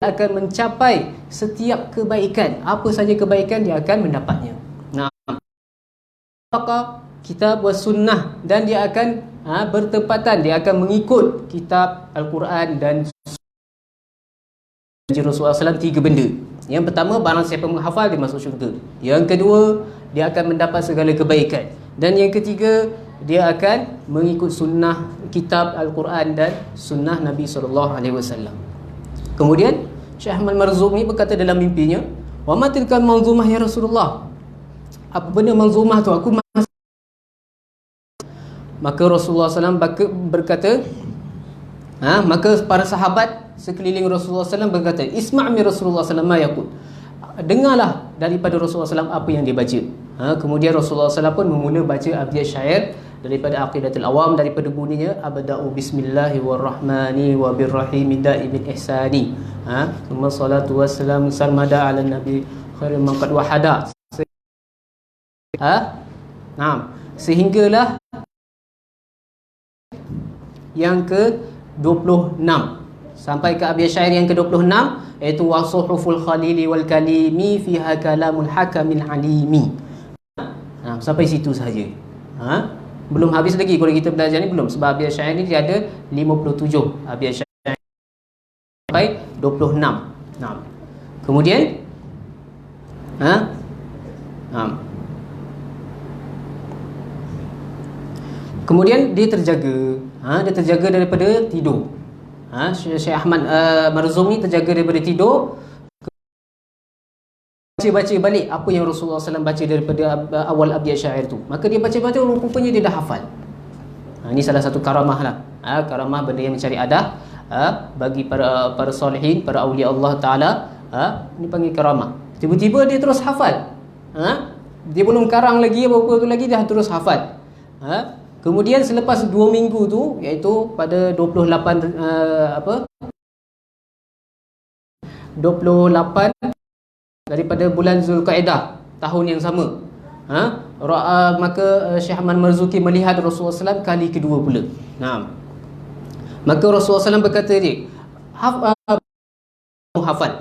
akan mencapai setiap kebaikan. Apa saja kebaikan dia akan mendapatnya. Maka kitab was sunnah, dan dia akan bertepatan, dia akan mengikut kitab Al-Quran dan janji Rasulullah SAW 3 benda. Yang pertama, barang siapa menghafal dia masuk syurga. Yang kedua, dia akan mendapat segala kebaikan. Dan yang ketiga, dia akan mengikut sunnah kitab Al-Quran dan sunnah Nabi SAW. Kemudian Syekh Ahmad Marzuki ni berkata dalam mimpinya, wa ma tilka manzumah ya Rasulullah, apa benda manzumah tu? Maka Rasulullah SAW berkata, maka para sahabat sekeliling Rasulullah SAW berkata, isma' min Rasulullah SAW ma yaqul, dengarlah daripada Rasulullah SAW apa yang dia baca. Kemudian Rasulullah SAW pun memula baca abjad syair daripada Aqidatul Awam, daripada bunyinya abda'u bismillahi warrahmani wabirrahimi da'ibil ihsani, thumma salatu wassalamu sarmada ala nabi khairul man qad wahada, sehinggalah yang ke-26, sampai ke abiyat syair yang ke-26, iaitu wasuhuful khalili wal kalimi fiha kalamul hakamil alimi. Sampai situ sahaja. Belum habis lagi kalau kita belajar ni, belum, sebab abiyat syair ni dia ada 57 abiyat syair sampai 26. Kemudian Kemudian dia terjaga, dia terjaga daripada tidur. Syekh Ahmad Marzum ni terjaga daripada tidur, baca balik apa yang Rasulullah SAW baca daripada awal abiyat syair tu. Maka dia baca rupanya dia dah hafal. Ini salah satu karamah lah. Karamah benda yang mencari adah bagi para solehin, para awliya Allah Ta'ala. Ini panggil karamah. Tiba-tiba dia terus hafal. Dia belum karang lagi, apa-apa lagi, dah terus hafal. Kemudian selepas 2 minggu tu, iaitu pada 28 daripada bulan Zulkaidah tahun yang sama, maka Syekh Ahmad Marzuki melihat Rasulullah SAW kali kedua pula. Maka Rasulullah SAW berkata dia, hafal.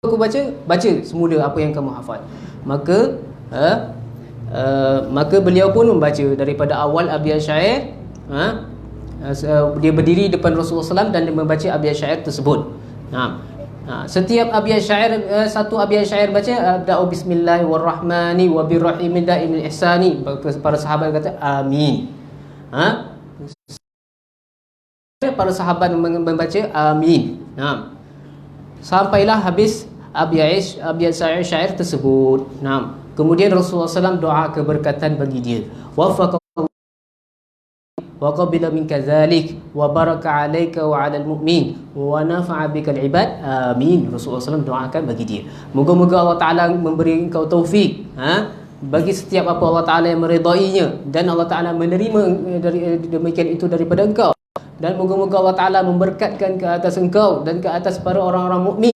Aku baca semula apa yang kamu hafal. Maka beliau pun membaca daripada awal abiyat syair. Dia berdiri depan Rasulullah SAW dan dia membaca abiyat syair tersebut. Setiap abiyat syair, satu abiyat syair baca, abda'u bismillahirrahmani wa birrahimi da'imil ihsani. Para sahabat kata amin. Para sahabat membaca amin. Sampailah habis abiyat syair tersebut. Kemudian Rasulullah SAW doa keberkatan bagi dia. Wa qabila minka dzalik wa baraka alayka wa 'alal mu'min wa nafa'a bikal ibad. Amin. Rasulullah SAW doakan bagi dia. Moga-moga Allah Taala memberi engkau taufik bagi setiap apa Allah Taala yang meridainya, dan Allah Taala menerima dari demikian itu daripada engkau, dan moga-moga Allah Taala memberkatkan ke atas engkau dan ke atas para orang-orang mukmin.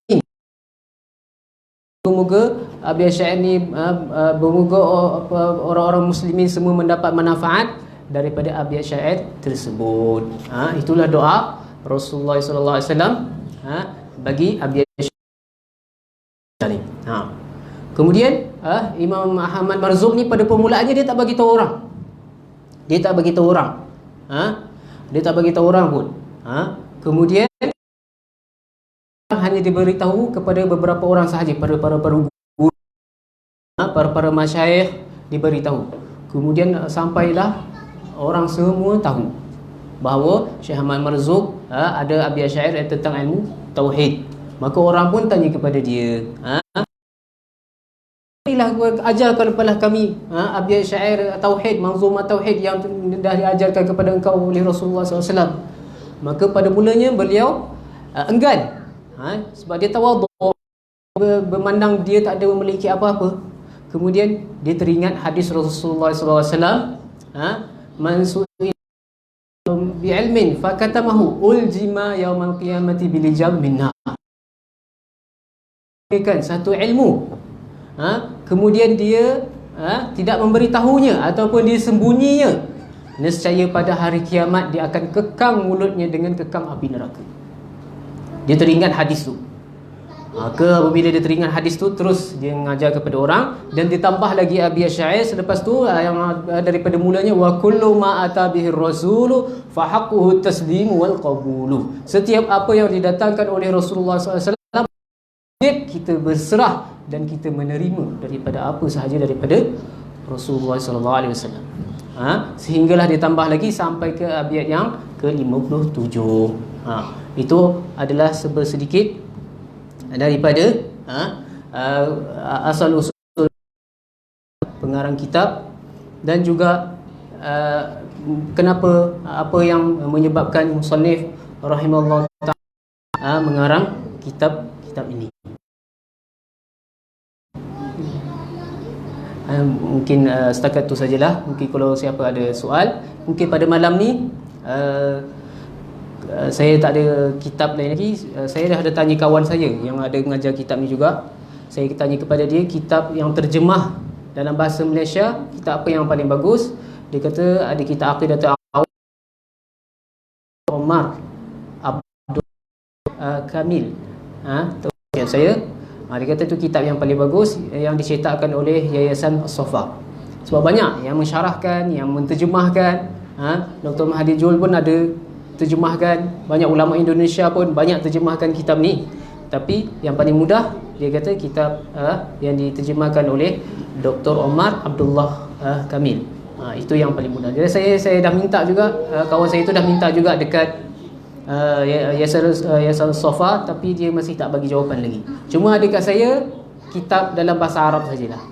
Moga abiyat syair ni moga orang-orang muslimin semua mendapat manfaat daripada abiyat syair tersebut. Itulah doa Rasulullah sallallahu alaihi wasallam bagi abiyat syair. Kemudian Imam Ahmad Marzuq ni pada permulaannya dia tak bagi tahu orang. Dia tak bagi tahu orang pun. Kemudian hanya diberitahu kepada beberapa orang sahaja, para guru, para masyayikh diberitahu. Kemudian sampailah orang semua tahu bahawa Syekh Ahmad Marzuq ada abiyat syair tentang ilmu tauhid. Maka orang pun tanya kepada dia, ajarkan kepada kami abiyat syair tauhid, manzumah tauhid yang dah diajarkan kepada engkau oleh Rasulullah SAW. Maka pada mulanya beliau enggan, sebab dia tawadhu, bermandang dia tak ada memiliki apa-apa. Kemudian dia teringat hadis Rasulullah SAW, man su'ila bi'ilmin fakatamahu uljima yaumal qiyamati bilijam minna. Satu ilmu, kemudian dia tidak memberitahunya ataupun dia sembunyinya, nescaya pada hari kiamat dia akan kekang mulutnya dengan kekang api neraka. Dia teringat hadis tu. Maka apabila dia teringat hadis tu, terus dia mengajar kepada orang, dan ditambah lagi abiyat syair selepas tu yang daripada mulanya, wa kullu ma atabihi rasulu fa haqquhu taslimu wal qabulu. Setiap apa yang didatangkan oleh Rasulullah SAW, kita berserah dan kita menerima daripada apa sahaja daripada Rasulullah SAW. Sehinggalah ditambah lagi sampai ke abiyat yang ke-57. Itu adalah sedikit daripada asal usul pengarang kitab, dan juga kenapa, apa yang menyebabkan musannif rahimahullah ta'ala mengarang kitab ini. Mungkin setakat tu sajalah. Mungkin kalau siapa ada soal, mungkin pada malam ni saya tak ada kitab lain lagi. Saya dah ada tanya kawan saya yang ada mengajar kitab ni juga. Saya tanya kepada dia, kitab yang terjemah dalam bahasa Malaysia, kitab apa yang paling bagus? Dia kata ada kitab Aqidatul Omar Abdul Kamil. Saya dia kata itu kitab yang paling bagus yang dicetakkan oleh Yayasan As-Safa. Sebab banyak yang mensyarahkan, yang menterjemahkan. Dr. Mahathir Jul pun ada terjemahkan, banyak ulama Indonesia pun banyak terjemahkan kitab ni. Tapi yang paling mudah, dia kata kitab yang diterjemahkan oleh Dr. Omar Abdullah Kamil. Itu yang paling mudah. Jadi saya dah minta juga, kawan saya itu dah minta juga dekat Yasser Sofa, tapi dia masih tak bagi jawapan lagi. Cuma dekat saya kitab dalam bahasa Arab sajalah.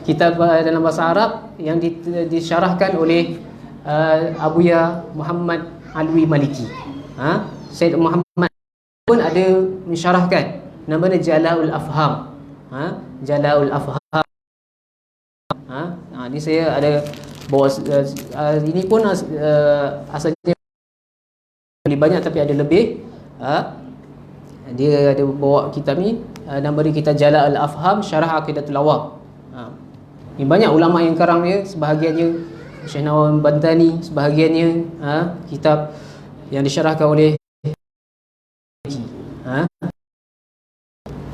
Kitab dalam bahasa Arab yang disyarahkan oleh Abuya Muhammad Alwi Maliki. Syed Muhammad pun ada mensyarahkan, namanya Jala'ul Afham. Jala'ul Afham. Ni saya ada bawa ini pun asalnya lebih banyak tapi ada lebih. Dia ada bawa kitab ni, nama dia kitab Jala'ul Afham Syarah Aqidatul Awam. Ni banyak ulama yang karang dia, sebahagiannya Syekh Nawawi Bantani, sebahagiannya kitab yang disyarahkan oleh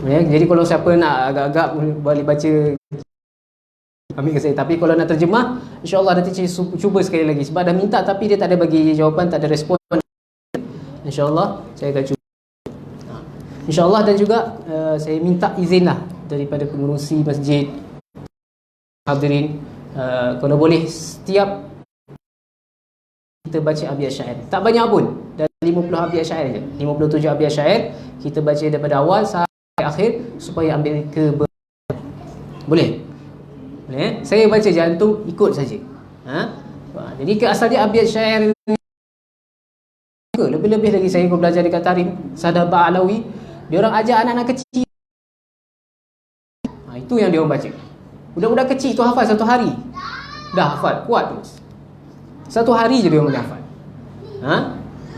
jadi kalau siapa nak agak-agak boleh baca, ambil ke saya. Tapi kalau nak terjemah, insya-Allah nanti saya cuba sekali lagi. Sebab dah minta tapi dia tak ada bagi jawapan, tak ada respon. InsyaAllah saya akan cuba. InsyaAllah. Dan juga saya minta izin lah daripada pengurusi masjid, hadirin, kalau boleh setiap kita baca abyat syair, tak banyak pun, dari 50 abyat syair je, 57 abyat syair kita baca daripada awal sampai akhir supaya ambil boleh? Boleh? Saya baca jantung ikut saja. Jadi ke asal dia abyat syair. Lebih-lebih lagi saya belajar dekat Tarim Sadaba Alawi, dia orang ajar anak-anak kecil. Itu yang dia orang baca. Budak-budak kecil tu hafal satu hari. Dah hafal, kuat tu. Satu hari je dia orang hafal.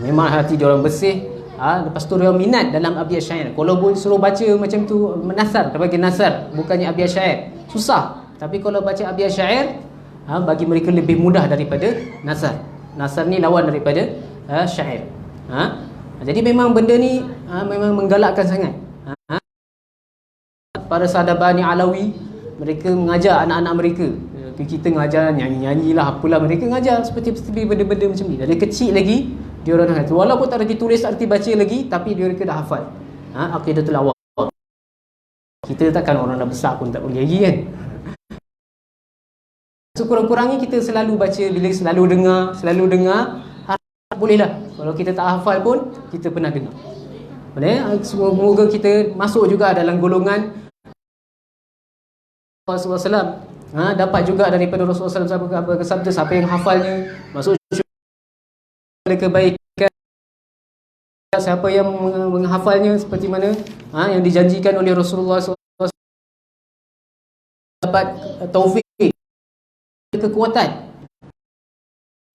Memang hati dia orang bersih. Lepas tu dia orang minat dalam abyat syair. Kalau suruh baca macam tu menasar, dia bagi nasar, bukannya abyat syair. Susah. Tapi kalau baca abyat syair, bagi mereka lebih mudah daripada nasar. Nasar ni lawan daripada syair. Jadi memang benda ni memang menggalakkan sangat. Para Sadabani Alawi, mereka mengajar anak-anak mereka. Kita mengajar nyanyi-nyanyi lah, apalah, mereka mengajar seperti benda-benda macam ni. Dari kecil lagi dia orang dah hafal. Walaupun tak reti tulis, tak reti baca lagi, tapi dia mereka dah hafal. Aqidatul Awam. Kita takkan orang dah besar pun tak boleh lagi kan. Sekurang-kurangnya kita selalu baca, bila selalu dengar, bolehlah. Kalau kita tak hafal pun kita pernah dengar. Boleh? Semoga kita masuk juga dalam golongan Rasulullah SAW. Dapat juga daripada Rasulullah SAW sabda, siapa yang hafalnya masuk syurga, kebaikan. Siapa yang menghafalnya seperti mana yang dijanjikan oleh Rasulullah SAW, dapat taufik, kekuatan,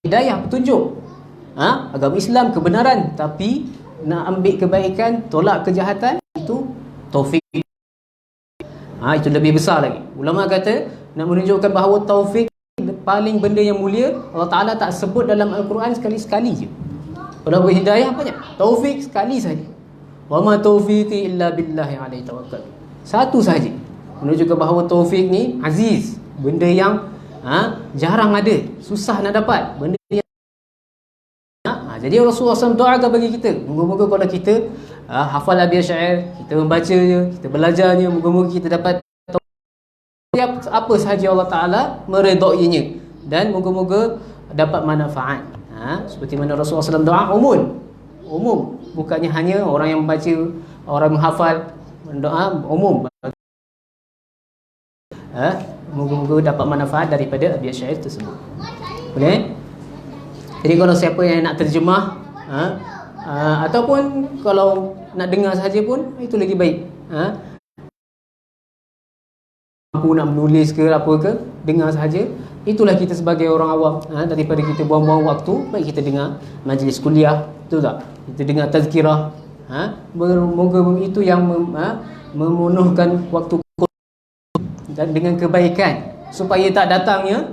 hidayah, petunjuk. Agama Islam kebenaran, tapi nak ambil kebaikan, tolak kejahatan, itu taufik. Itu lebih besar lagi. Ulama kata nak menunjukkan bahawa taufik paling benda yang mulia, Allah Ta'ala tak sebut dalam Al-Quran sekali-sekali je. Kalau berhidayah banyak, taufik sekali saja. Wa ma taufiqi illa billahi alaihi tawakkal. Satu saja. Menunjukkan bahawa taufik ni aziz, benda yang jarang ada, susah nak dapat, benda yang jadi Rasulullah SAW doakan bagi kita, moga-moga kalau kita hafal abyat syair, kita membacanya, kita belajarnya, moga-moga kita dapat setiap apa sahaja Allah Ta'ala meredainya, dan moga-moga dapat manfaat. Seperti mana Rasulullah SAW doa umum, bukannya hanya orang yang membaca, orang menghafal, doa umum. Moga-moga dapat manfaat daripada abyat syair tersebut. Boleh? Jadi kalau siapa yang nak terjemah, ataupun kalau nak dengar sahaja pun, itu lagi baik. Mampu nak menulis ke apa ke, dengar sahaja. Itulah kita sebagai orang awam, daripada kita buang-buang waktu, baik kita dengar majlis kuliah, betul tak? Kita dengar tazkirah. Moga itu yang memenuhkan waktu dan dengan kebaikan, supaya tak datangnya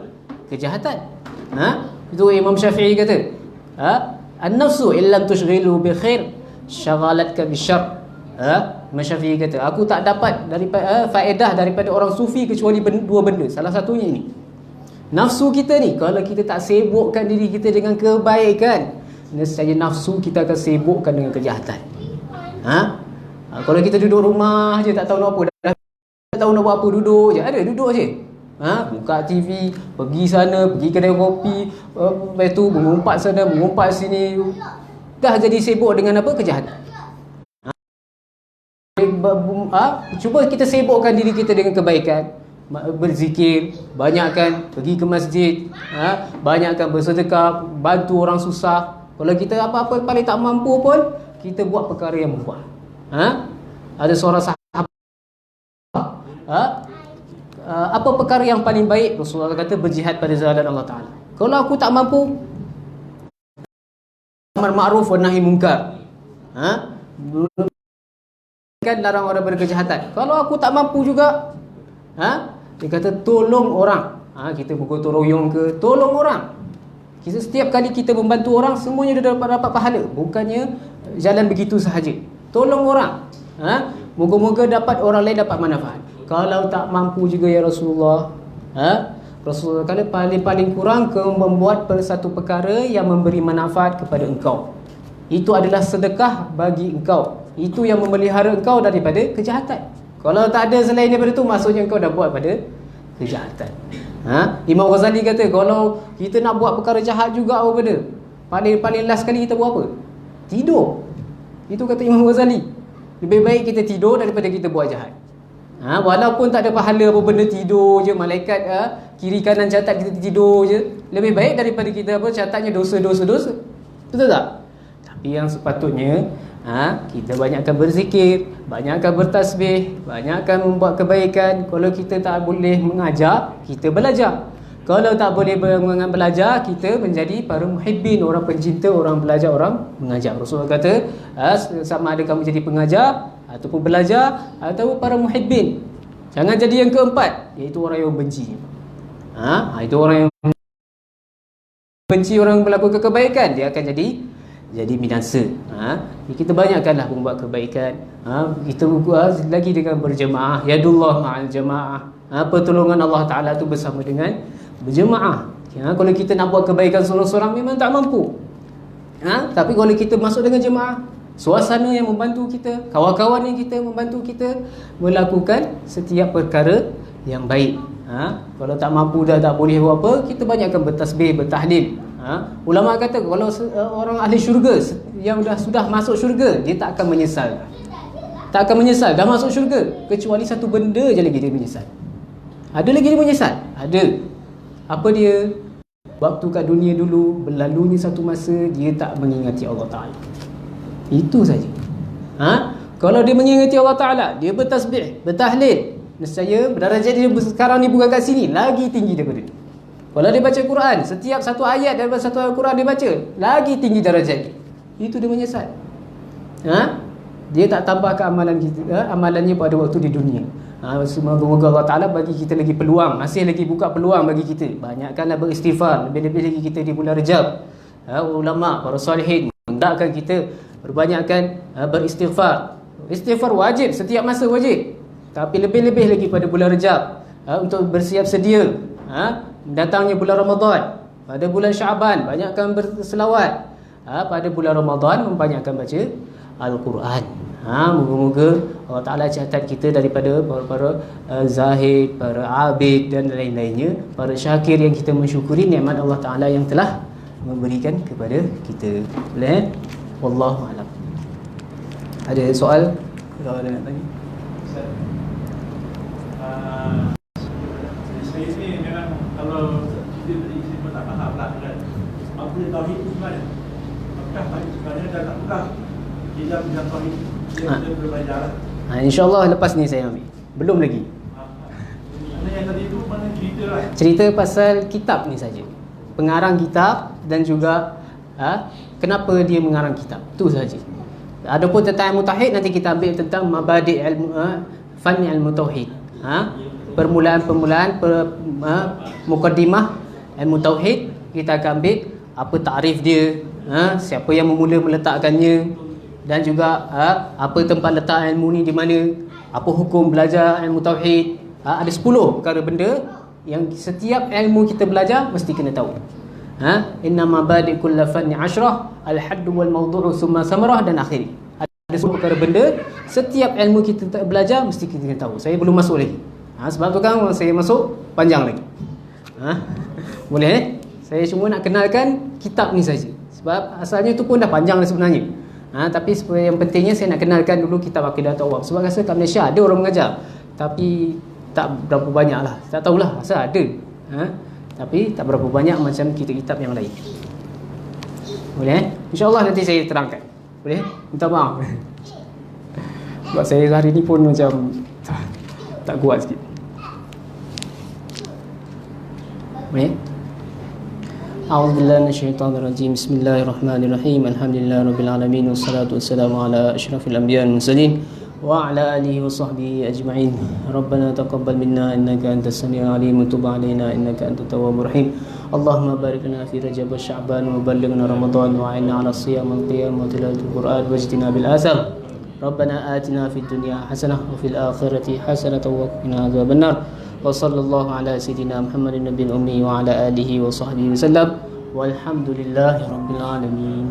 kejahatan. Itu Imam Syafi'i kata, an-nafsu illam tushghilu bi khair syagalatka bi syarr. Imam Syafi'i kata, aku tak dapat daripada faedah daripada orang sufi kecuali dua benda. Salah satunya ini, nafsu kita ni, kalau kita tak sibukkan diri kita dengan kebaikan, nescaya nafsu kita akan sibukkan dengan kejahatan. Kalau kita duduk rumah je tak tahu nak apa, dah tak tahu nak buat apa, duduk je, duduk je. Buka TV, pergi sana, pergi kedai kopi, lepas tu mengumpat sana, mengumpat sini. Dah jadi sibuk dengan apa? Kejahatan. Cuba kita sibukkan diri kita dengan kebaikan, berzikir, banyakkan pergi ke masjid, banyakkan bersedekah, bantu orang susah. Kalau kita apa-apa paling tak mampu pun, kita buat perkara yang mubah. Ada seorang sahabat, apa perkara yang paling baik? Rasulullah kata berjihad pada jalan Allah Ta'ala. Kalau aku tak mampu, amar ma'ruf wa nahi munkar, kan larang orang berkejahatan. Kalau aku tak mampu juga, dia kata tolong orang. Kita bergotong royong ke, tolong orang. Kita setiap kali kita membantu orang, semuanya dia dapat pahala. Bukannya jalan begitu sahaja. Tolong orang. Moga-moga dapat orang lain dapat manfaat. Kalau tak mampu juga ya Rasulullah, Rasulullah kata paling-paling kurang kau membuat satu perkara yang memberi manfaat kepada engkau. Itu adalah sedekah bagi engkau. Itu yang memelihara engkau daripada kejahatan. Kalau tak ada selain daripada itu, maksudnya engkau dah buat pada kejahatan. Imam Ghazali kata kalau kita nak buat perkara jahat juga apa benda, paling last kali kita buat apa? Tidur. Itu kata Imam Ghazali. Lebih baik kita tidur daripada kita buat jahat. Walaupun tak ada pahala apa benda, tidur je, malaikat kiri kanan catat kita tidur je, lebih baik daripada kita catatnya dosa. Betul tak? Tapi yang sepatutnya kita banyakkan berzikir, banyakkan bertasbih, banyakkan membuat kebaikan. Kalau kita tak boleh mengajar, kita belajar. Kalau tak boleh belajar, kita menjadi para muhibbin, orang pencinta, orang belajar, orang mengajar. Rasulullah kata sama ada kamu jadi pengajar ataupun belajar ataupun para muhibbin. Jangan jadi yang keempat, iaitu orang yang benci. Itu orang yang benci orang melakukan kebaikan, dia akan jadi binasa. Kita banyakkanlah membuat kebaikan. Kita lagi dengan berjemaah, yadullah ma'al jemaah. Pertolongan Allah Ta'ala tu bersama dengan berjemaah. Kalau kita nak buat kebaikan seorang-seorang memang tak mampu. Tapi kalau kita masuk dengan jemaah, suasana yang membantu kita, kawan-kawan yang kita membantu kita melakukan setiap perkara yang baik. Kalau tak mampu dah tak boleh buat apa, kita banyakkan bertasbih, bertahlil. Ulama kata kalau orang ahli syurga yang sudah masuk syurga, dia tak akan menyesal. Tak akan menyesal dah masuk syurga, kecuali satu benda je lagi dia menyesal. Ada lagi dia menyesal? Ada. Apa dia? Waktu kat dunia dulu, berlalunya satu masa dia tak mengingati Allah Ta'ala. Itu saja. Kalau dia mengingati Allah Ta'ala, dia bertasbih, bertahlil, nescaya darjat dia sekarang ni bukan kat sini, lagi tinggi daripada itu. Kalau dia baca Quran, setiap satu ayat daripada satu ayat Quran dia baca, lagi tinggi darjat dia. Itu dia menyesal. Dia tak tambahkan amalan kita, amalannya pada waktu di dunia. Semoga Allah Ta'ala bagi kita lagi peluang, masih lagi buka peluang bagi kita. Banyakkanlah beristighfar, lebih-lebih lagi kita di bulan Rajab. Ulama, para salihin hendakkan kita berbanyakkan beristighfar. Istighfar wajib, setiap masa wajib. Tapi lebih-lebih lagi pada bulan Rajab, untuk bersiap sedia datangnya bulan Ramadan. Pada bulan Syaban banyakkan berselawat. Pada bulan Ramadan membanyakkan baca Al-Quran. Moga-moga Allah Ta'ala catat kita daripada para zahid, para abid dan lain-lainnya, para syakir yang kita mensyukuri nikmat Allah Ta'ala yang telah memberikan kepada kita. Boleh? Wallahu a'lam. Ada soal? Kalau ada nak tanya. Saya ni memang kalau kita berisi pun tak faham lah kan. Apa yang tauhid itu sebenarnya? Apakah tauhid sebenarnya dah tak pernah kita bidang tauhid dia berbelajar lah. InsyaAllah lepas ni saya ambil. Belum lagi. Mana yang tadi tu mana cerita lah. Cerita pasal kitab ni saja. Pengarang kitab dan juga kenapa dia mengarang kitab. Itu saja. Adapun tentang ilmu tauhid nanti kita ambil tentang mabadi' ilmu fan ilmu tauhid. Permulaan mukaddimah ilmu tauhid, kita akan ambil apa takrif dia, siapa yang memula meletakkannya, dan juga apa tempat letak ilmu ni di mana, apa hukum belajar ilmu tauhid. Ada 10 perkara benda yang setiap ilmu kita belajar mesti kena tahu. Inna mabadi' kulli fanni 10 al-hadd wal mawdu' thumma samarah dan akhir. Ada 10 perkara benda setiap ilmu kita belajar mesti kita kena tahu. Saya belum masuk lagi. Sebab tu kan saya masuk panjang lagi. Boleh Saya cuma nak kenalkan kitab ni saja. Sebab asalnya tu pun dah panjang sebenarnya. Tapi yang pentingnya saya nak kenalkan dulu kitab Aqidatul Awam. Sebab rasa kat Malaysia ada orang mengajar, tapi tak berapa banyak lah. Tak tahulah, rasa ada. Tapi tak berapa banyak macam kitab-kitab yang lain. Boleh InsyaAllah nanti saya terangkan. Boleh? Minta maaf. Sebab saya hari ni pun macam tak kuat sikit. Boleh? A'udzubillahi minasyaitonirrajim. Bismillahirrahmanirrahim. Alhamdulillahirabbil alamin wassalatu wassalamu ala asyrafil anbiya'i wal mursalin wa ala alihi wa sahbihi ajma'in. Rabbana taqabbal minna innaka antas samiul alim wa tub alaina innaka antat tawwabur rahim. Allahumma barik lana fi Rajab wa Sya'ban wa ballighna Ramadan wa 'inna 'ala siyam wal qiyam wa tilawatil Qur'an wajtina bil asar. Rabbana atina fid dunya hasanah wa fil akhirati hasanah wa qina adzabannar. Wa sallallahu ala sayyidina Muhammadin nabiyil ummi wa ala alihi wa sahbihi wasallam. Walhamdulillahi rabbil alamin.